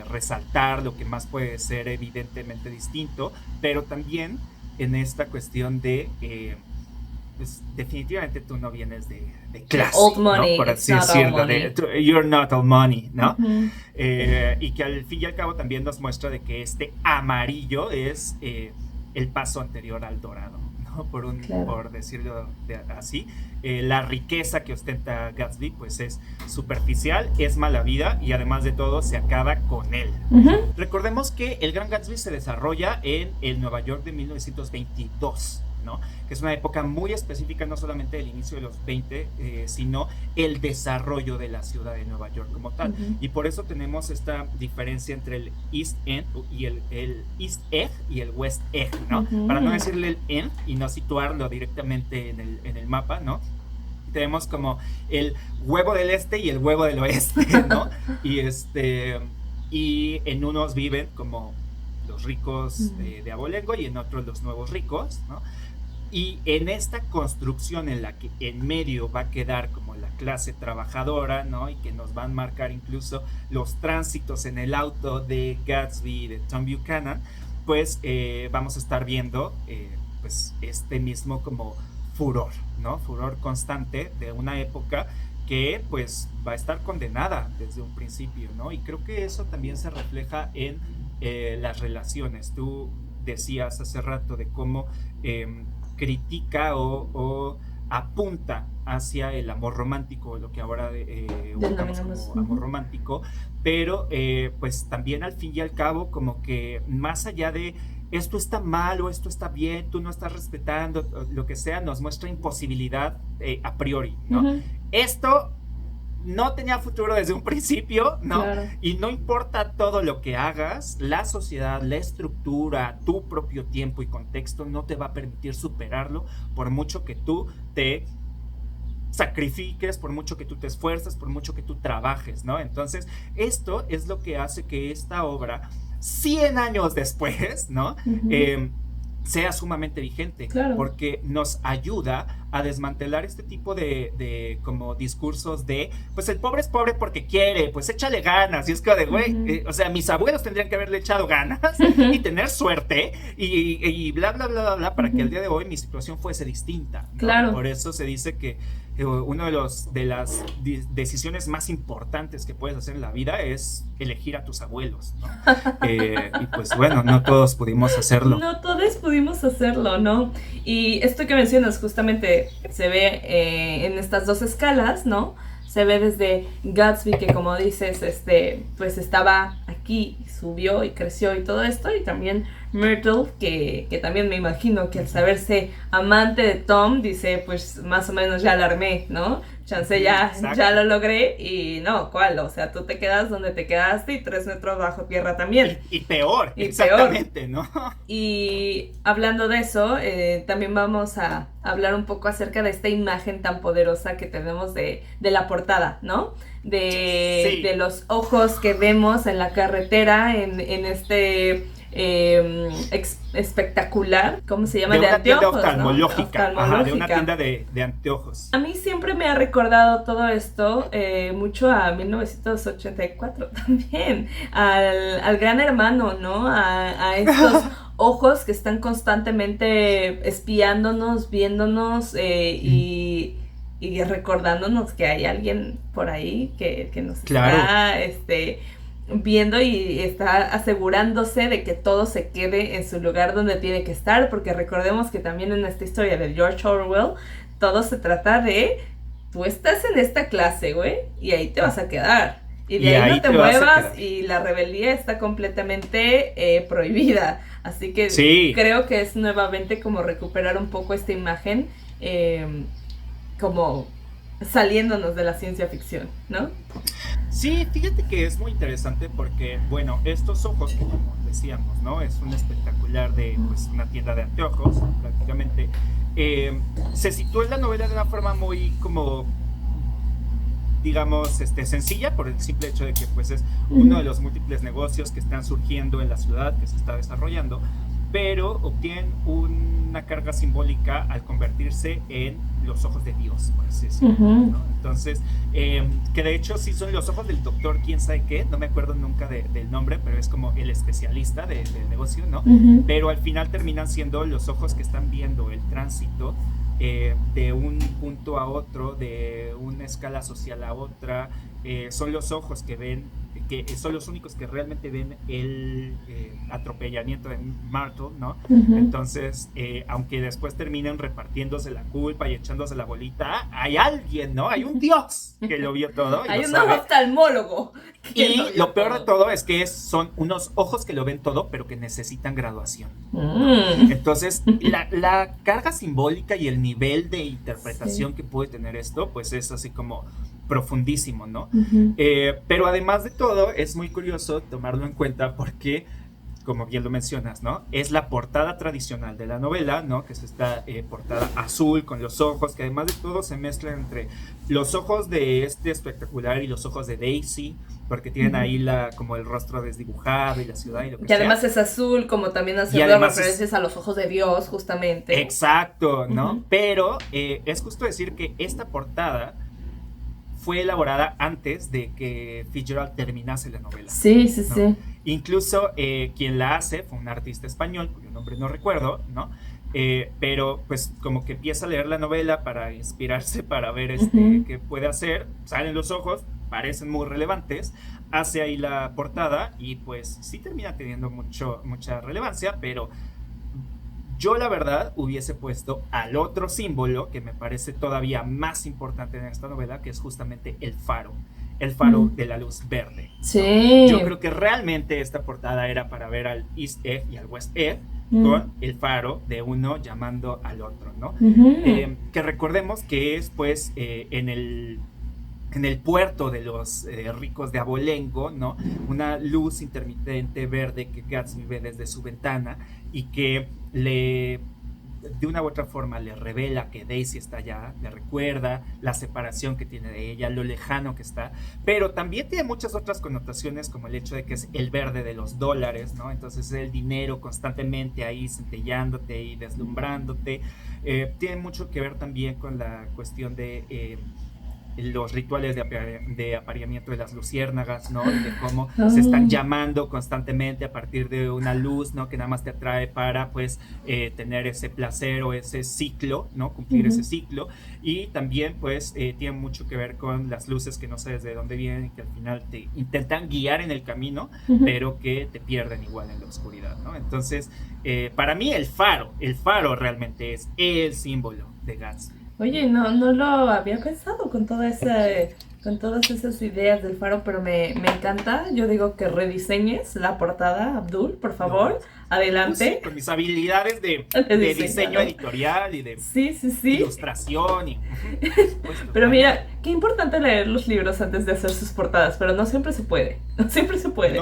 resaltar, lo que más puede ser evidentemente distinto, pero también en esta cuestión de pues definitivamente tú no vienes de clase, old money, ¿no? Por así decirlo, you're not all money, ¿no? Y que al fin y al cabo también nos muestra de que este amarillo es el paso anterior al dorado, ¿no? Por decirlo así. La riqueza que ostenta Gatsby pues es superficial, es mala vida y además de todo se acaba con él. Recordemos que el Gran Gatsby se desarrolla en el Nueva York de 1922, ¿no? Que es una época muy específica, no solamente del inicio de los 20, sino el desarrollo de la ciudad de Nueva York como tal. Y por eso tenemos esta diferencia entre el East End y el East Egg y el West Egg, ¿no? Para no decirle el End y no situarlo directamente en el mapa, ¿no? Tenemos como el huevo del este y el huevo del oeste, ¿no? Y en unos viven como los ricos de abolengo y en otros los nuevos ricos, ¿no? Y en esta construcción en la que en medio va a quedar como la clase trabajadora, ¿no? Y que nos van a marcar incluso los tránsitos en el auto de Gatsby y de Tom Buchanan, pues vamos a estar viendo pues este mismo como furor, ¿no? Furor constante de una época que pues va a estar condenada desde un principio, ¿no? Y creo que eso también se refleja en las relaciones. Tú decías hace rato de cómo critica o apunta hacia el amor romántico, lo que ahora ubicamos como amor romántico, pero pues también al fin y al cabo como que más allá de esto está mal o esto está bien, tú no estás respetando, lo que sea, nos muestra imposibilidad a priori, ¿no? Esto no tenía futuro desde un principio, ¿no? Claro. Y no importa todo lo que hagas, la sociedad, la estructura, tu propio tiempo y contexto no te va a permitir superarlo por mucho que tú te sacrifiques, por mucho que tú te esfuerces, por mucho que tú trabajes, ¿no? Entonces, esto es lo que hace que esta obra, 100 años después, ¿no? Sea sumamente vigente, claro, porque nos ayuda a desmantelar este tipo de como discursos de, pues el pobre es pobre porque quiere, pues échale ganas, y es que de, güey, o sea, mis abuelos tendrían que haberle echado ganas y tener suerte y bla, bla, bla, bla, bla, para que el día de hoy mi situación fuese distinta, ¿no? Claro. Por eso se dice que una de las decisiones más importantes que puedes hacer en la vida es elegir a tus abuelos, ¿no? Y pues bueno, no todos pudimos hacerlo. No todos pudimos hacerlo, ¿no? Y esto que mencionas justamente se ve en estas dos escalas, ¿no? Se ve desde Gatsby, que como dices, pues estaba aquí, subió y creció y todo esto, y también Myrtle, que también me imagino que al saberse amante de Tom, dice, pues más o menos ya la armé, ¿no? Chance ya lo logré, y no, ¿cuál? O sea, tú te quedas donde te quedaste y 3 metros bajo tierra también. Y peor, exactamente, peor. ¿No? Y hablando de eso, también vamos a hablar un poco acerca de esta imagen tan poderosa que tenemos de la portada, ¿no? De los ojos que vemos en la carretera, en este espectacular, ¿cómo se llama? De una tienda anteojos, oftalmológica, ¿no? ajá, de una tienda de anteojos. A mí siempre me ha recordado todo esto mucho a 1984 también, al Gran Hermano, ¿no? A estos ojos que están constantemente espiándonos, viéndonos y recordándonos que hay alguien por ahí que nos está viendo y está asegurándose de que todo se quede en su lugar donde tiene que estar, porque recordemos que también en esta historia de George Orwell todo se trata de tú estás en esta clase, güey, y ahí te vas a quedar. Y de ahí no te muevas y la rebeldía está completamente prohibida. Así que creo que es nuevamente como recuperar un poco esta imagen como saliéndonos de la ciencia ficción, ¿no? Sí, fíjate que es muy interesante porque, bueno, estos ojos, que como decíamos, ¿no? Es un espectacular de pues, una tienda de anteojos, prácticamente. Se sitúa en la novela de una forma muy como, digamos, sencilla, por el simple hecho de que pues es uno de los múltiples negocios que están surgiendo en la ciudad, que se está desarrollando, pero obtienen una carga simbólica al convertirse en los ojos de Dios, por así decirlo, ¿no? Entonces, que de hecho sí son los ojos del doctor quién sabe qué, no me acuerdo nunca del nombre, pero es como el especialista del negocio, ¿no? Pero al final terminan siendo los ojos que están viendo el tránsito de un punto a otro, de una escala social a otra, son los ojos que ven, que son los únicos que realmente ven el atropellamiento de Myrtle, ¿no? Entonces, aunque después terminen repartiéndose la culpa y echándose la bolita, hay alguien, ¿no? Hay un Dios que lo vio todo. Hay un oftalmólogo. Y lo peor de todo es que son unos ojos que lo ven todo, pero que necesitan graduación. Entonces, la carga simbólica y el nivel de interpretación que puede tener esto, pues es así como profundísimo, ¿no? Pero además de todo, es muy curioso tomarlo en cuenta porque, como bien lo mencionas, ¿no? Es la portada tradicional de la novela, ¿no? Que es esta portada azul con los ojos, que además de todo se mezclan entre los ojos de este espectacular y los ojos de Daisy, porque tienen ahí como el rostro desdibujado y la ciudad y lo que sea. Y además es azul, como también haciendo referencias a los ojos de Dios, justamente. Exacto, ¿no? Pero es justo decir que esta portada fue elaborada antes de que Fitzgerald terminase la novela. Sí. Incluso quien la hace fue un artista español, cuyo nombre no recuerdo, ¿no? Pero pues como que empieza a leer la novela para inspirarse, para ver qué puede hacer. Salen los ojos, parecen muy relevantes, hace ahí la portada y pues sí termina teniendo mucha relevancia, pero yo la verdad hubiese puesto al otro símbolo que me parece todavía más importante en esta novela, que es justamente el faro de la luz verde, ¿no? Sí. Yo creo que realmente esta portada era para ver al East Egg y al West Egg con el faro de uno llamando al otro, ¿no? Que recordemos que es pues en el puerto de los ricos de Abolengo, ¿no? Una luz intermitente verde que Gatsby ve desde su ventana y que de una u otra forma le revela que Daisy está allá, le recuerda la separación que tiene de ella, lo lejano que está, pero también tiene muchas otras connotaciones, como el hecho de que es el verde de los dólares, ¿no? Entonces el dinero constantemente ahí centellándote y deslumbrándote. Tiene mucho que ver también con la cuestión de los rituales de apareamiento de las luciérnagas, ¿no? De cómo se están llamando constantemente a partir de una luz, ¿no? Que nada más te atrae para, pues, tener ese placer o ese ciclo, ¿no? Cumplir ese ciclo. Y también, pues, tiene mucho que ver con las luces que no sabes de dónde vienen y que al final te intentan guiar en el camino, pero que te pierden igual en la oscuridad, ¿no? Entonces, para mí el faro realmente es el símbolo de Gatsby. Oye, no lo había pensado con todas esas ideas del faro, pero me encanta. Yo digo que rediseñes la portada, Abdul, por favor. Adelante. Sí, con mis habilidades de diseño editorial y de ilustración. Pero mira, qué importante leer los libros antes de hacer sus portadas, pero no siempre se puede. No siempre se puede.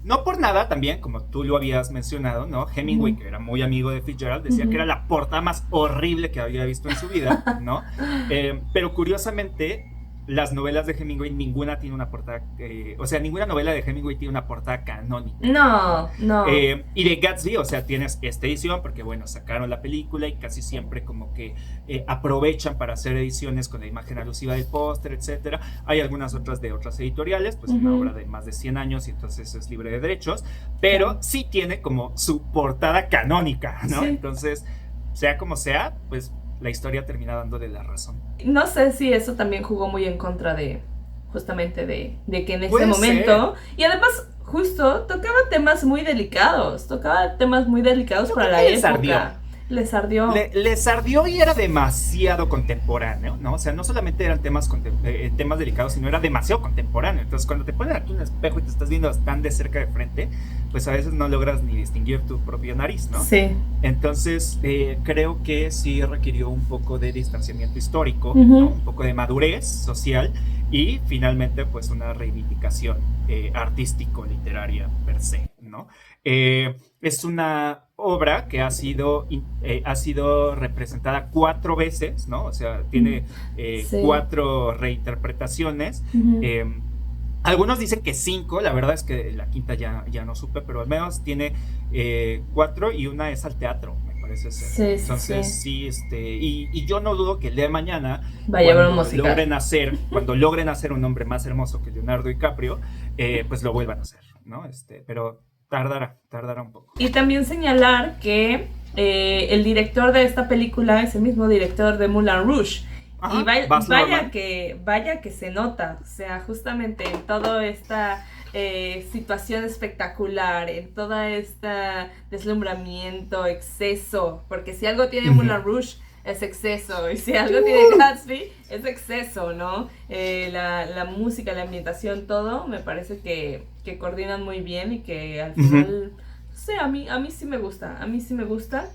No por nada también, como tú lo habías mencionado, ¿no? Hemingway, que era muy amigo de Fitzgerald, decía que era la portada más horrible que había visto en su vida, ¿no? Pero curiosamente, las novelas de Hemingway, ninguna tiene una portada, o sea, ninguna novela de Hemingway tiene una portada canónica. No, no. Y de Gatsby, o sea, tienes esta edición, porque bueno, sacaron la película y casi siempre como que aprovechan para hacer ediciones con la imagen alusiva del póster, etcétera. Hay algunas otras de otras editoriales, pues una obra de más de 100 años y entonces es libre de derechos, pero sí tiene como su portada canónica, ¿no? Sí. Entonces, sea como sea, pues la historia termina dándole la razón. No sé si eso también jugó muy en contra de, justamente de que en ese momento, y además justo tocaba temas muy delicados, para la época. Les ardió. Les ardió y era demasiado contemporáneo, ¿no? O sea, no solamente eran temas delicados, sino era demasiado contemporáneo. Entonces, cuando te ponen aquí un espejo y te estás viendo tan de cerca de frente, pues a veces no logras ni distinguir tu propia nariz, ¿no? Sí. Entonces, creo que sí requirió un poco de distanciamiento histórico, ¿no? Un poco de madurez social y finalmente, pues, una reivindicación artístico-literaria per se, ¿no? Es una obra que ha sido representada 4 veces, ¿no? O sea, tiene 4 reinterpretaciones. Algunos dicen que 5, la verdad es que la quinta ya no supe, pero al menos tiene 4 y una es al teatro, me parece ser. Entonces, sí, y yo no dudo que el día de mañana, cuando logren hacer un hombre más hermoso que Leonardo DiCaprio, pues lo vuelvan a hacer, ¿no? Pero tardará un poco. Y también señalar que el director de esta película es el mismo director de Moulin Rouge. Ajá, y vaya que se nota, o sea, justamente en toda esta situación espectacular, en toda esta deslumbramiento, exceso, porque si algo tiene Moulin Rouge es exceso, y si algo tiene Gatsby es exceso, ¿no? La música, la ambientación, todo, me parece que coordinan muy bien y que al final, no sé, a mí sí me gusta,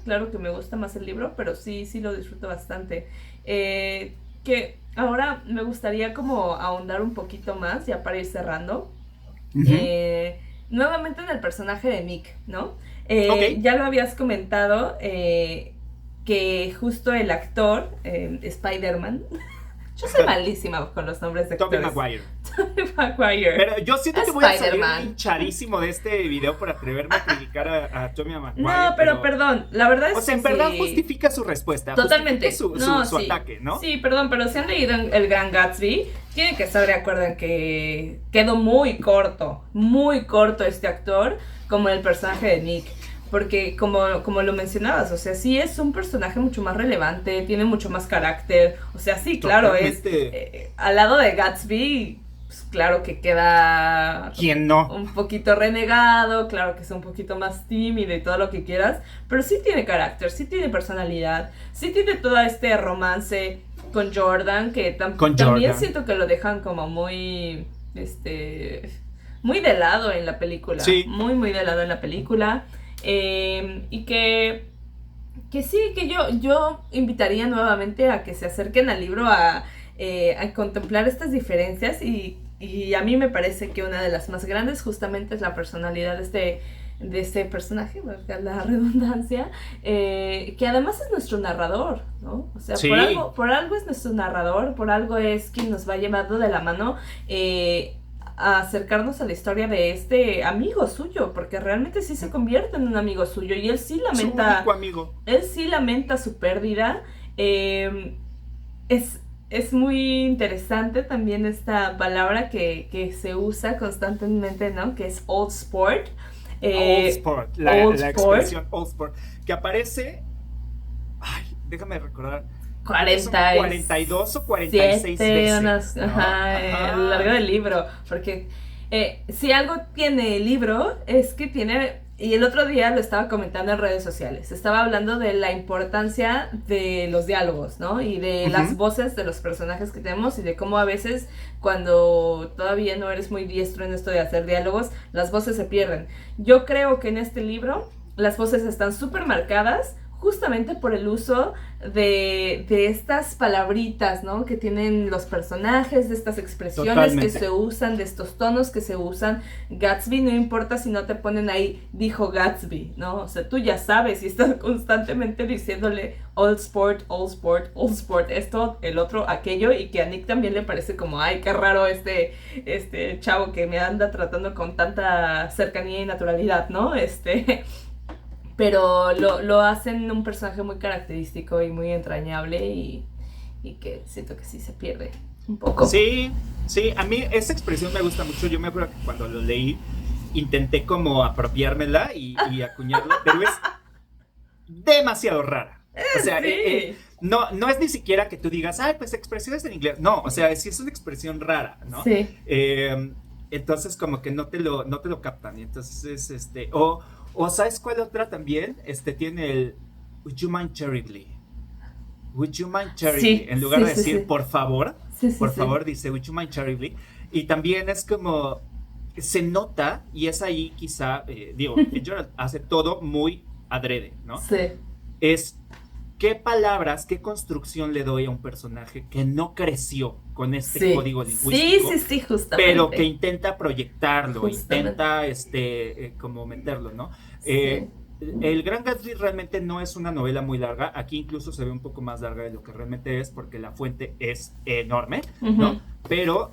claro que me gusta más el libro, pero sí lo disfruto bastante. Que ahora me gustaría como ahondar un poquito más, ya para ir cerrando, nuevamente en el personaje de Nick, ¿no? Ya lo habías comentado, que justo el actor, Spider-Man, yo soy malísima con los nombres de actores. Tobey Maguire. Pero yo siento que voy a salir hinchadísimo de este video por atreverme a criticar a Tobey Maguire. No, pero perdón, la verdad es que o sea, en verdad justifica su respuesta. Totalmente. Su ataque, ¿no? Sí, perdón, pero si han leído El Gran Gatsby, tienen que estar de acuerdo en que quedó muy corto este actor como el personaje de Nick. Porque como lo mencionabas, o sea, sí es un personaje mucho más relevante, tiene mucho más carácter, o sea, sí, claro, totalmente. Es al lado de Gatsby, pues claro que queda ¿quién no? Un poquito renegado, claro que es un poquito más tímido y todo lo que quieras, pero sí tiene carácter, sí tiene personalidad, sí tiene todo este romance con Jordan, que también siento que lo dejan como muy, muy de lado en la película, sí. Muy de lado en la película. Y que sí, que yo invitaría nuevamente a que se acerquen al libro a contemplar estas diferencias y a mí me parece que una de las más grandes justamente es la personalidad de este personaje, la redundancia, que además es nuestro narrador, ¿no? O sea, sí. por algo es nuestro narrador, por algo es quien nos va llevando de la mano a acercarnos a la historia de este amigo suyo, porque realmente sí se convierte en un amigo suyo y él sí lamenta, su único amigo. Él sí lamenta su pérdida. Es muy interesante también esta palabra que se usa constantemente, ¿no? Que es old sport. Old sport, la expresión old sport, que aparece, déjame recordar, 42 o 46 veces. A lo largo del libro. Porque si algo tiene el libro es que tiene, y el otro día lo estaba comentando en redes sociales, estaba hablando de la importancia de los diálogos, ¿no? Y de las voces de los personajes que tenemos y de cómo a veces cuando todavía no eres muy diestro en esto de hacer diálogos, las voces se pierden. Yo creo que en este libro las voces están súper marcadas, justamente por el uso de estas palabritas, ¿no? Que tienen los personajes, de estas expresiones Totalmente. que se usan, de estos tonos que se usan. Gatsby, no importa si no te ponen ahí, dijo Gatsby, ¿no? O sea, tú ya sabes y estás constantemente diciéndole all sport, all sport, all sport, esto, el otro, aquello, y que a Nick también le parece como, ay, qué raro este chavo que me anda tratando con tanta cercanía y naturalidad, ¿no? Pero lo hacen un personaje muy característico y muy entrañable y que siento que sí se pierde un poco. Sí, sí, a mí esa expresión me gusta mucho. Yo me acuerdo que cuando lo leí intenté como apropiármela y acuñarla, pero es demasiado rara. O sea, Sí. no es ni siquiera que tú digas, ay, pues expresiones en inglés. No, o sea, sí es una expresión rara, ¿no? Sí. Entonces como que no te lo captan. Y entonces, o ¿sabes cuál otra también? Tiene el Would you mind terribly? Would you mind terribly? Sí, En lugar sí, de sí, decir sí. por favor, Sí, sí, por sí. favor, dice Would you mind terribly. Y también es como, se nota, y es ahí quizá, digo, Fitzgerald hace todo muy adrede, ¿no? Sí. Es qué palabras, qué construcción le doy a un personaje que no creció con este Sí. código Sí, lingüístico, sí, sí, justamente. pero que intenta proyectarlo, Justamente. intenta como meterlo, ¿no? Sí. El Gran Gatsby realmente no es una novela muy larga. Aquí incluso se ve un poco más larga de lo que realmente es, porque la fuente es enorme, ¿no? Ujú. Pero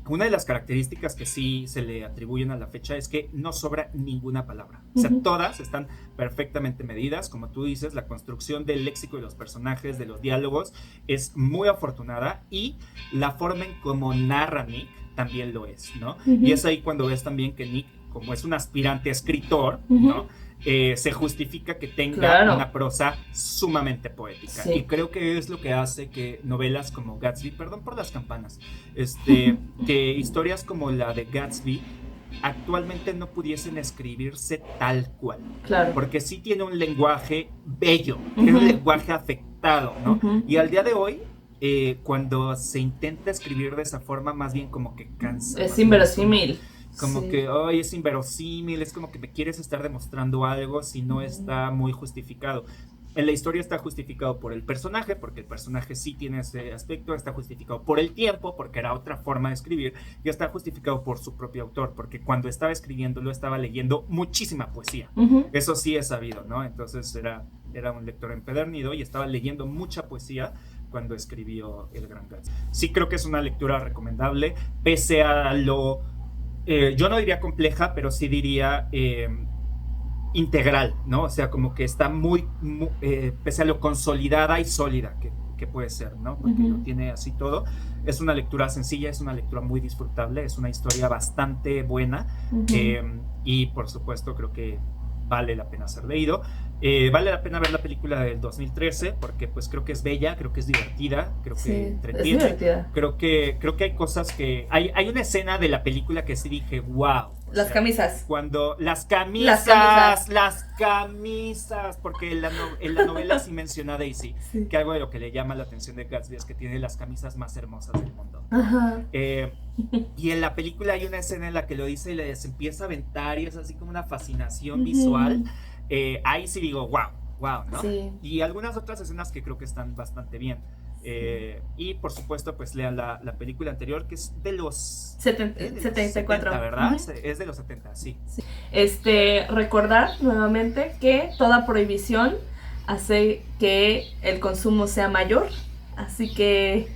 una de las características que sí se le atribuyen a la fecha es que no sobra ninguna palabra. O sea, Ujú. todas están perfectamente medidas. Como tú dices, la construcción del léxico de los personajes, de los diálogos, es muy afortunada, y la forma en cómo narra Nick también lo es, ¿no? Ujú. Y es ahí cuando ves también que Nick, como es un aspirante a escritor, Ujú. ¿no? Se justifica que tenga Claro. una prosa sumamente poética. Sí. Y creo que es lo que hace que novelas como Gatsby, perdón por las campanas, que historias como la de Gatsby actualmente no pudiesen escribirse tal cual. Claro. Porque sí tiene un lenguaje bello, tiene un Ujú. lenguaje afectado, ¿no? Ujú. Y al día de hoy, cuando se intenta escribir de esa forma, más bien como que cansa. Es más bien inverosímil. como Sí. que, ay, es inverosímil, es como que me quieres estar demostrando algo si no está muy justificado. En la historia está justificado por el personaje, porque el personaje sí tiene ese aspecto, está justificado por el tiempo, porque era otra forma de escribir, y está justificado por su propio autor, porque cuando estaba escribiéndolo estaba leyendo muchísima poesía. Ujú. Eso sí es sabido, ¿no? Entonces era un lector empedernido y estaba leyendo mucha poesía cuando escribió El Gran Gatsby. Sí creo que es una lectura recomendable, pese a lo... yo no diría compleja, pero sí diría integral, ¿no? O sea, como que está pese a lo consolidada y sólida que puede ser, ¿no? Porque Ujú. lo tiene así todo. Es una lectura sencilla, es una lectura muy disfrutable, es una historia bastante buena, Ujú. y por supuesto creo que vale la pena ser leído. Vale la pena ver la película del 2013 porque pues creo que es bella, creo que es divertida, creo Sí, que es entretiene. divertida. Creo que hay cosas que... Hay una escena de la película que sí dije, wow. Las camisas. Cuando las Las camisas, porque en la novela sí menciona a Daisy, Sí. que algo de lo que le llama la atención de Gatsby es que tiene las camisas más hermosas del mundo. Ajá. Y en la película hay una escena en la que lo dice y les empieza a aventar y es así como una fascinación Ujú. visual. Ahí sí digo, wow, ¿no? Sí. Y algunas otras escenas que creo que están bastante bien. Y por supuesto, pues lean la película anterior, que es de los... de los 74. 70, ¿verdad? Ujú. Es de los 70, sí. Recordar nuevamente que toda prohibición hace que el consumo sea mayor, así que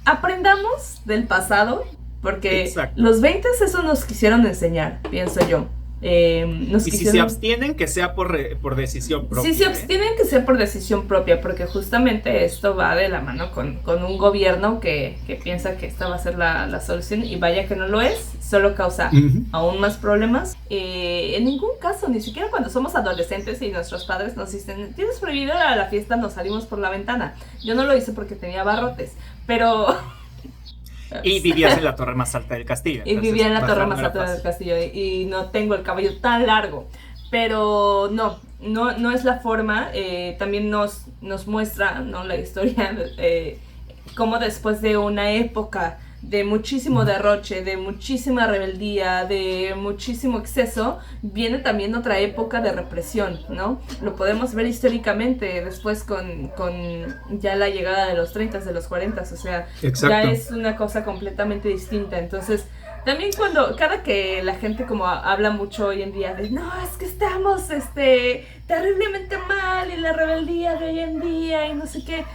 aprendamos del pasado, porque Exacto. los 20 eso nos quisieron enseñar, pienso yo. Y si se abstienen, que sea por decisión propia. Si se abstienen, que sea por decisión propia, porque justamente esto va de la mano con un gobierno que piensa que esta va a ser la solución, y vaya que no lo es, solo causa Ujú. aún más problemas. En ningún caso, ni siquiera cuando somos adolescentes y nuestros padres nos dicen, tienes prohibido ir a la fiesta, nos salimos por la ventana. Yo no lo hice porque tenía barrotes, pero... Y vivías en la torre más alta del castillo. Y vivía en la torre más no era alta del fácil. castillo y no tengo el cabello tan largo. Pero no es la forma. También nos muestra, ¿no?, la historia, cómo después de una época de muchísimo derroche, de muchísima rebeldía, de muchísimo exceso, viene también otra época de represión, ¿no? Lo podemos ver históricamente después con ya la llegada de los 30, de los 40, o sea, Exacto. ya es una cosa completamente distinta. Entonces, también cada que la gente como habla mucho hoy en día de no, es que estamos terriblemente mal y la rebeldía de hoy en día y no sé qué.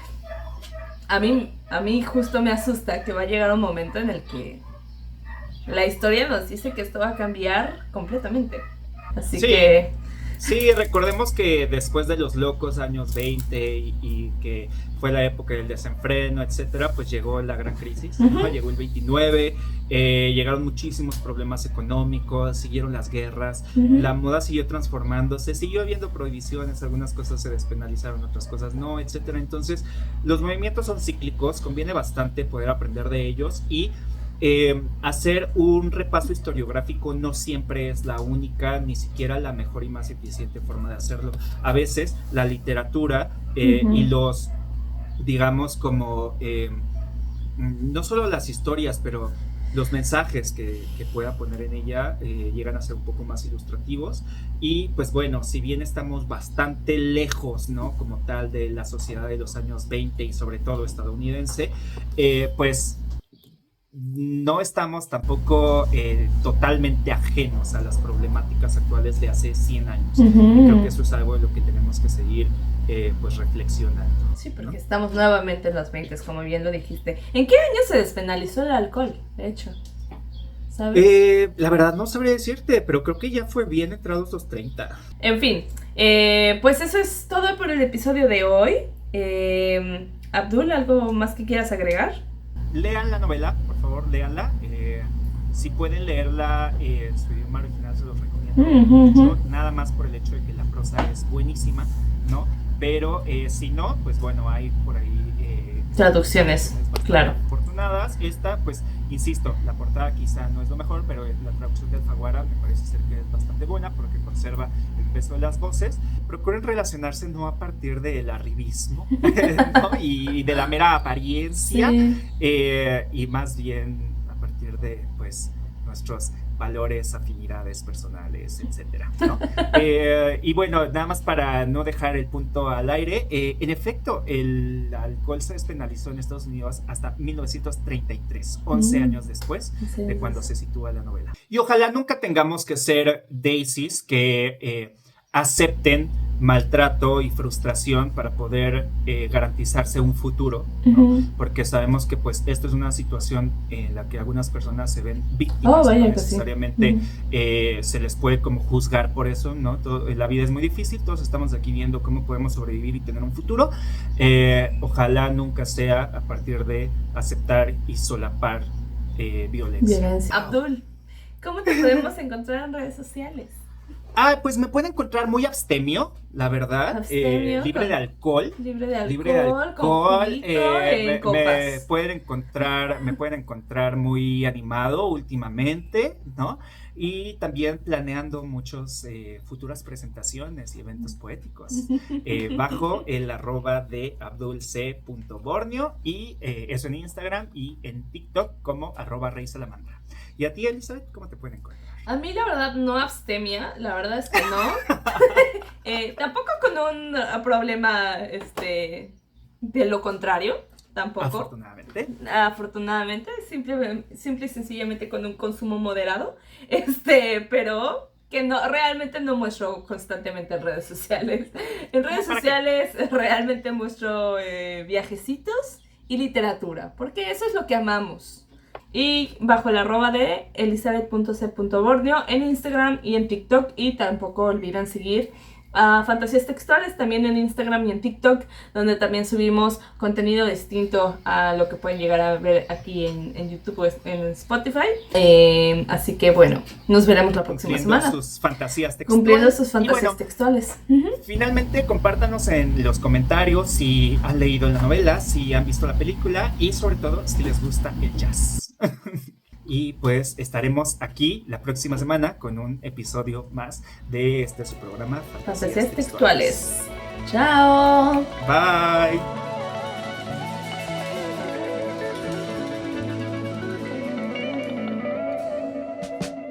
A mí justo me asusta que va a llegar un momento en el que la historia nos dice que esto va a cambiar completamente. Así Sí. que... Sí, recordemos que después de los locos años 20 y que fue la época del desenfreno, etcétera, pues llegó la gran crisis, ¿no? Llegó el 29, llegaron muchísimos problemas económicos, siguieron las guerras, la moda siguió transformándose, siguió habiendo prohibiciones, algunas cosas se despenalizaron, otras cosas no, etcétera. Entonces, los movimientos son cíclicos, conviene bastante poder aprender de ellos y hacer un repaso historiográfico no siempre es la única, ni siquiera la mejor y más eficiente forma de hacerlo. A veces la literatura y los, digamos, como no solo las historias, pero los mensajes que pueda poner en ella llegan a ser un poco más ilustrativos. Y pues bueno, si bien estamos bastante lejos, ¿no? Como tal de la sociedad de los años 20 y sobre todo estadounidense, pues no estamos tampoco totalmente ajenos a las problemáticas actuales de hace 100 años. Y creo que eso es algo de lo que tenemos que seguir pues reflexionando. Sí, porque ¿no? Estamos nuevamente en los 20, como bien lo dijiste. ¿En qué año se despenalizó el alcohol, de hecho? ¿Sabes? La verdad no sabría decirte, pero creo que ya fue bien entrados los 30. En fin, pues eso es todo por el episodio de hoy. Abdul, ¿algo más que quieras agregar? Lean la novela, por favor, léanla. Si pueden leerla en su idioma original, se los recomiendo. Nada más por el hecho de que la prosa es buenísima, ¿no? Pero si no, pues bueno, hay por ahí traducciones, claro. Afortunadas. Esta, pues, insisto, la portada quizá no es lo mejor, pero la traducción de Alfaguara me parece ser que es bastante buena porque conserva el peso de las voces. Procuren relacionarse no a partir del arribismo, ¿no? y de la mera apariencia, y más bien a partir de, pues, nuestros valores, afinidades personales, etcétera, ¿no? Y bueno, nada más para no dejar el punto al aire, en efecto, el alcohol se despenalizó en Estados Unidos hasta 1933, 11 años después de cuando se sitúa la novela. Y ojalá nunca tengamos que ser daisies que acepten maltrato y frustración para poder garantizarse un futuro, ¿no? Porque sabemos que pues esto es una situación en la que algunas personas se ven víctimas, no necesariamente se les puede como juzgar por eso, ¿no? La vida es muy difícil, todos estamos aquí viendo cómo podemos sobrevivir y tener un futuro. Ojalá nunca sea a partir de aceptar y solapar violencia. Abdul, ¿cómo te podemos encontrar en redes sociales? Pues me pueden encontrar muy abstemio, la verdad. Abstemio, libre de alcohol. Libre de alcohol. Con juguito, me pueden encontrar muy animado últimamente, ¿no? Y también planeando muchas futuras presentaciones y eventos poéticos bajo el @ de abdulc.borneo y eso en Instagram y en TikTok como @reysalamandra. ¿Y a ti, Elizabeth, cómo te pueden encontrar? A mí la verdad no abstemia, la verdad es que no. Tampoco con un problema de lo contrario, tampoco. Afortunadamente, simple y sencillamente con un consumo moderado, pero que no, realmente no muestro constantemente en redes sociales. En redes sociales realmente muestro viajecitos y literatura, porque eso es lo que amamos. Y bajo el @ de elizabeth.c.borneo en Instagram y en TikTok. Y tampoco olviden seguir a Fantasías Textuales también en Instagram y en TikTok, donde también subimos contenido distinto a lo que pueden llegar a ver aquí en YouTube o en Spotify. Así que bueno, nos veremos la próxima semana. Sus fantasías textuales. Cumpliendo sus fantasías textuales. Finalmente, compártanos en los comentarios si han leído la novela, si han visto la película y sobre todo si les gusta el jazz. Y pues estaremos aquí la próxima semana con un episodio más de su programa Fantasías Textuales. Chao. Bye.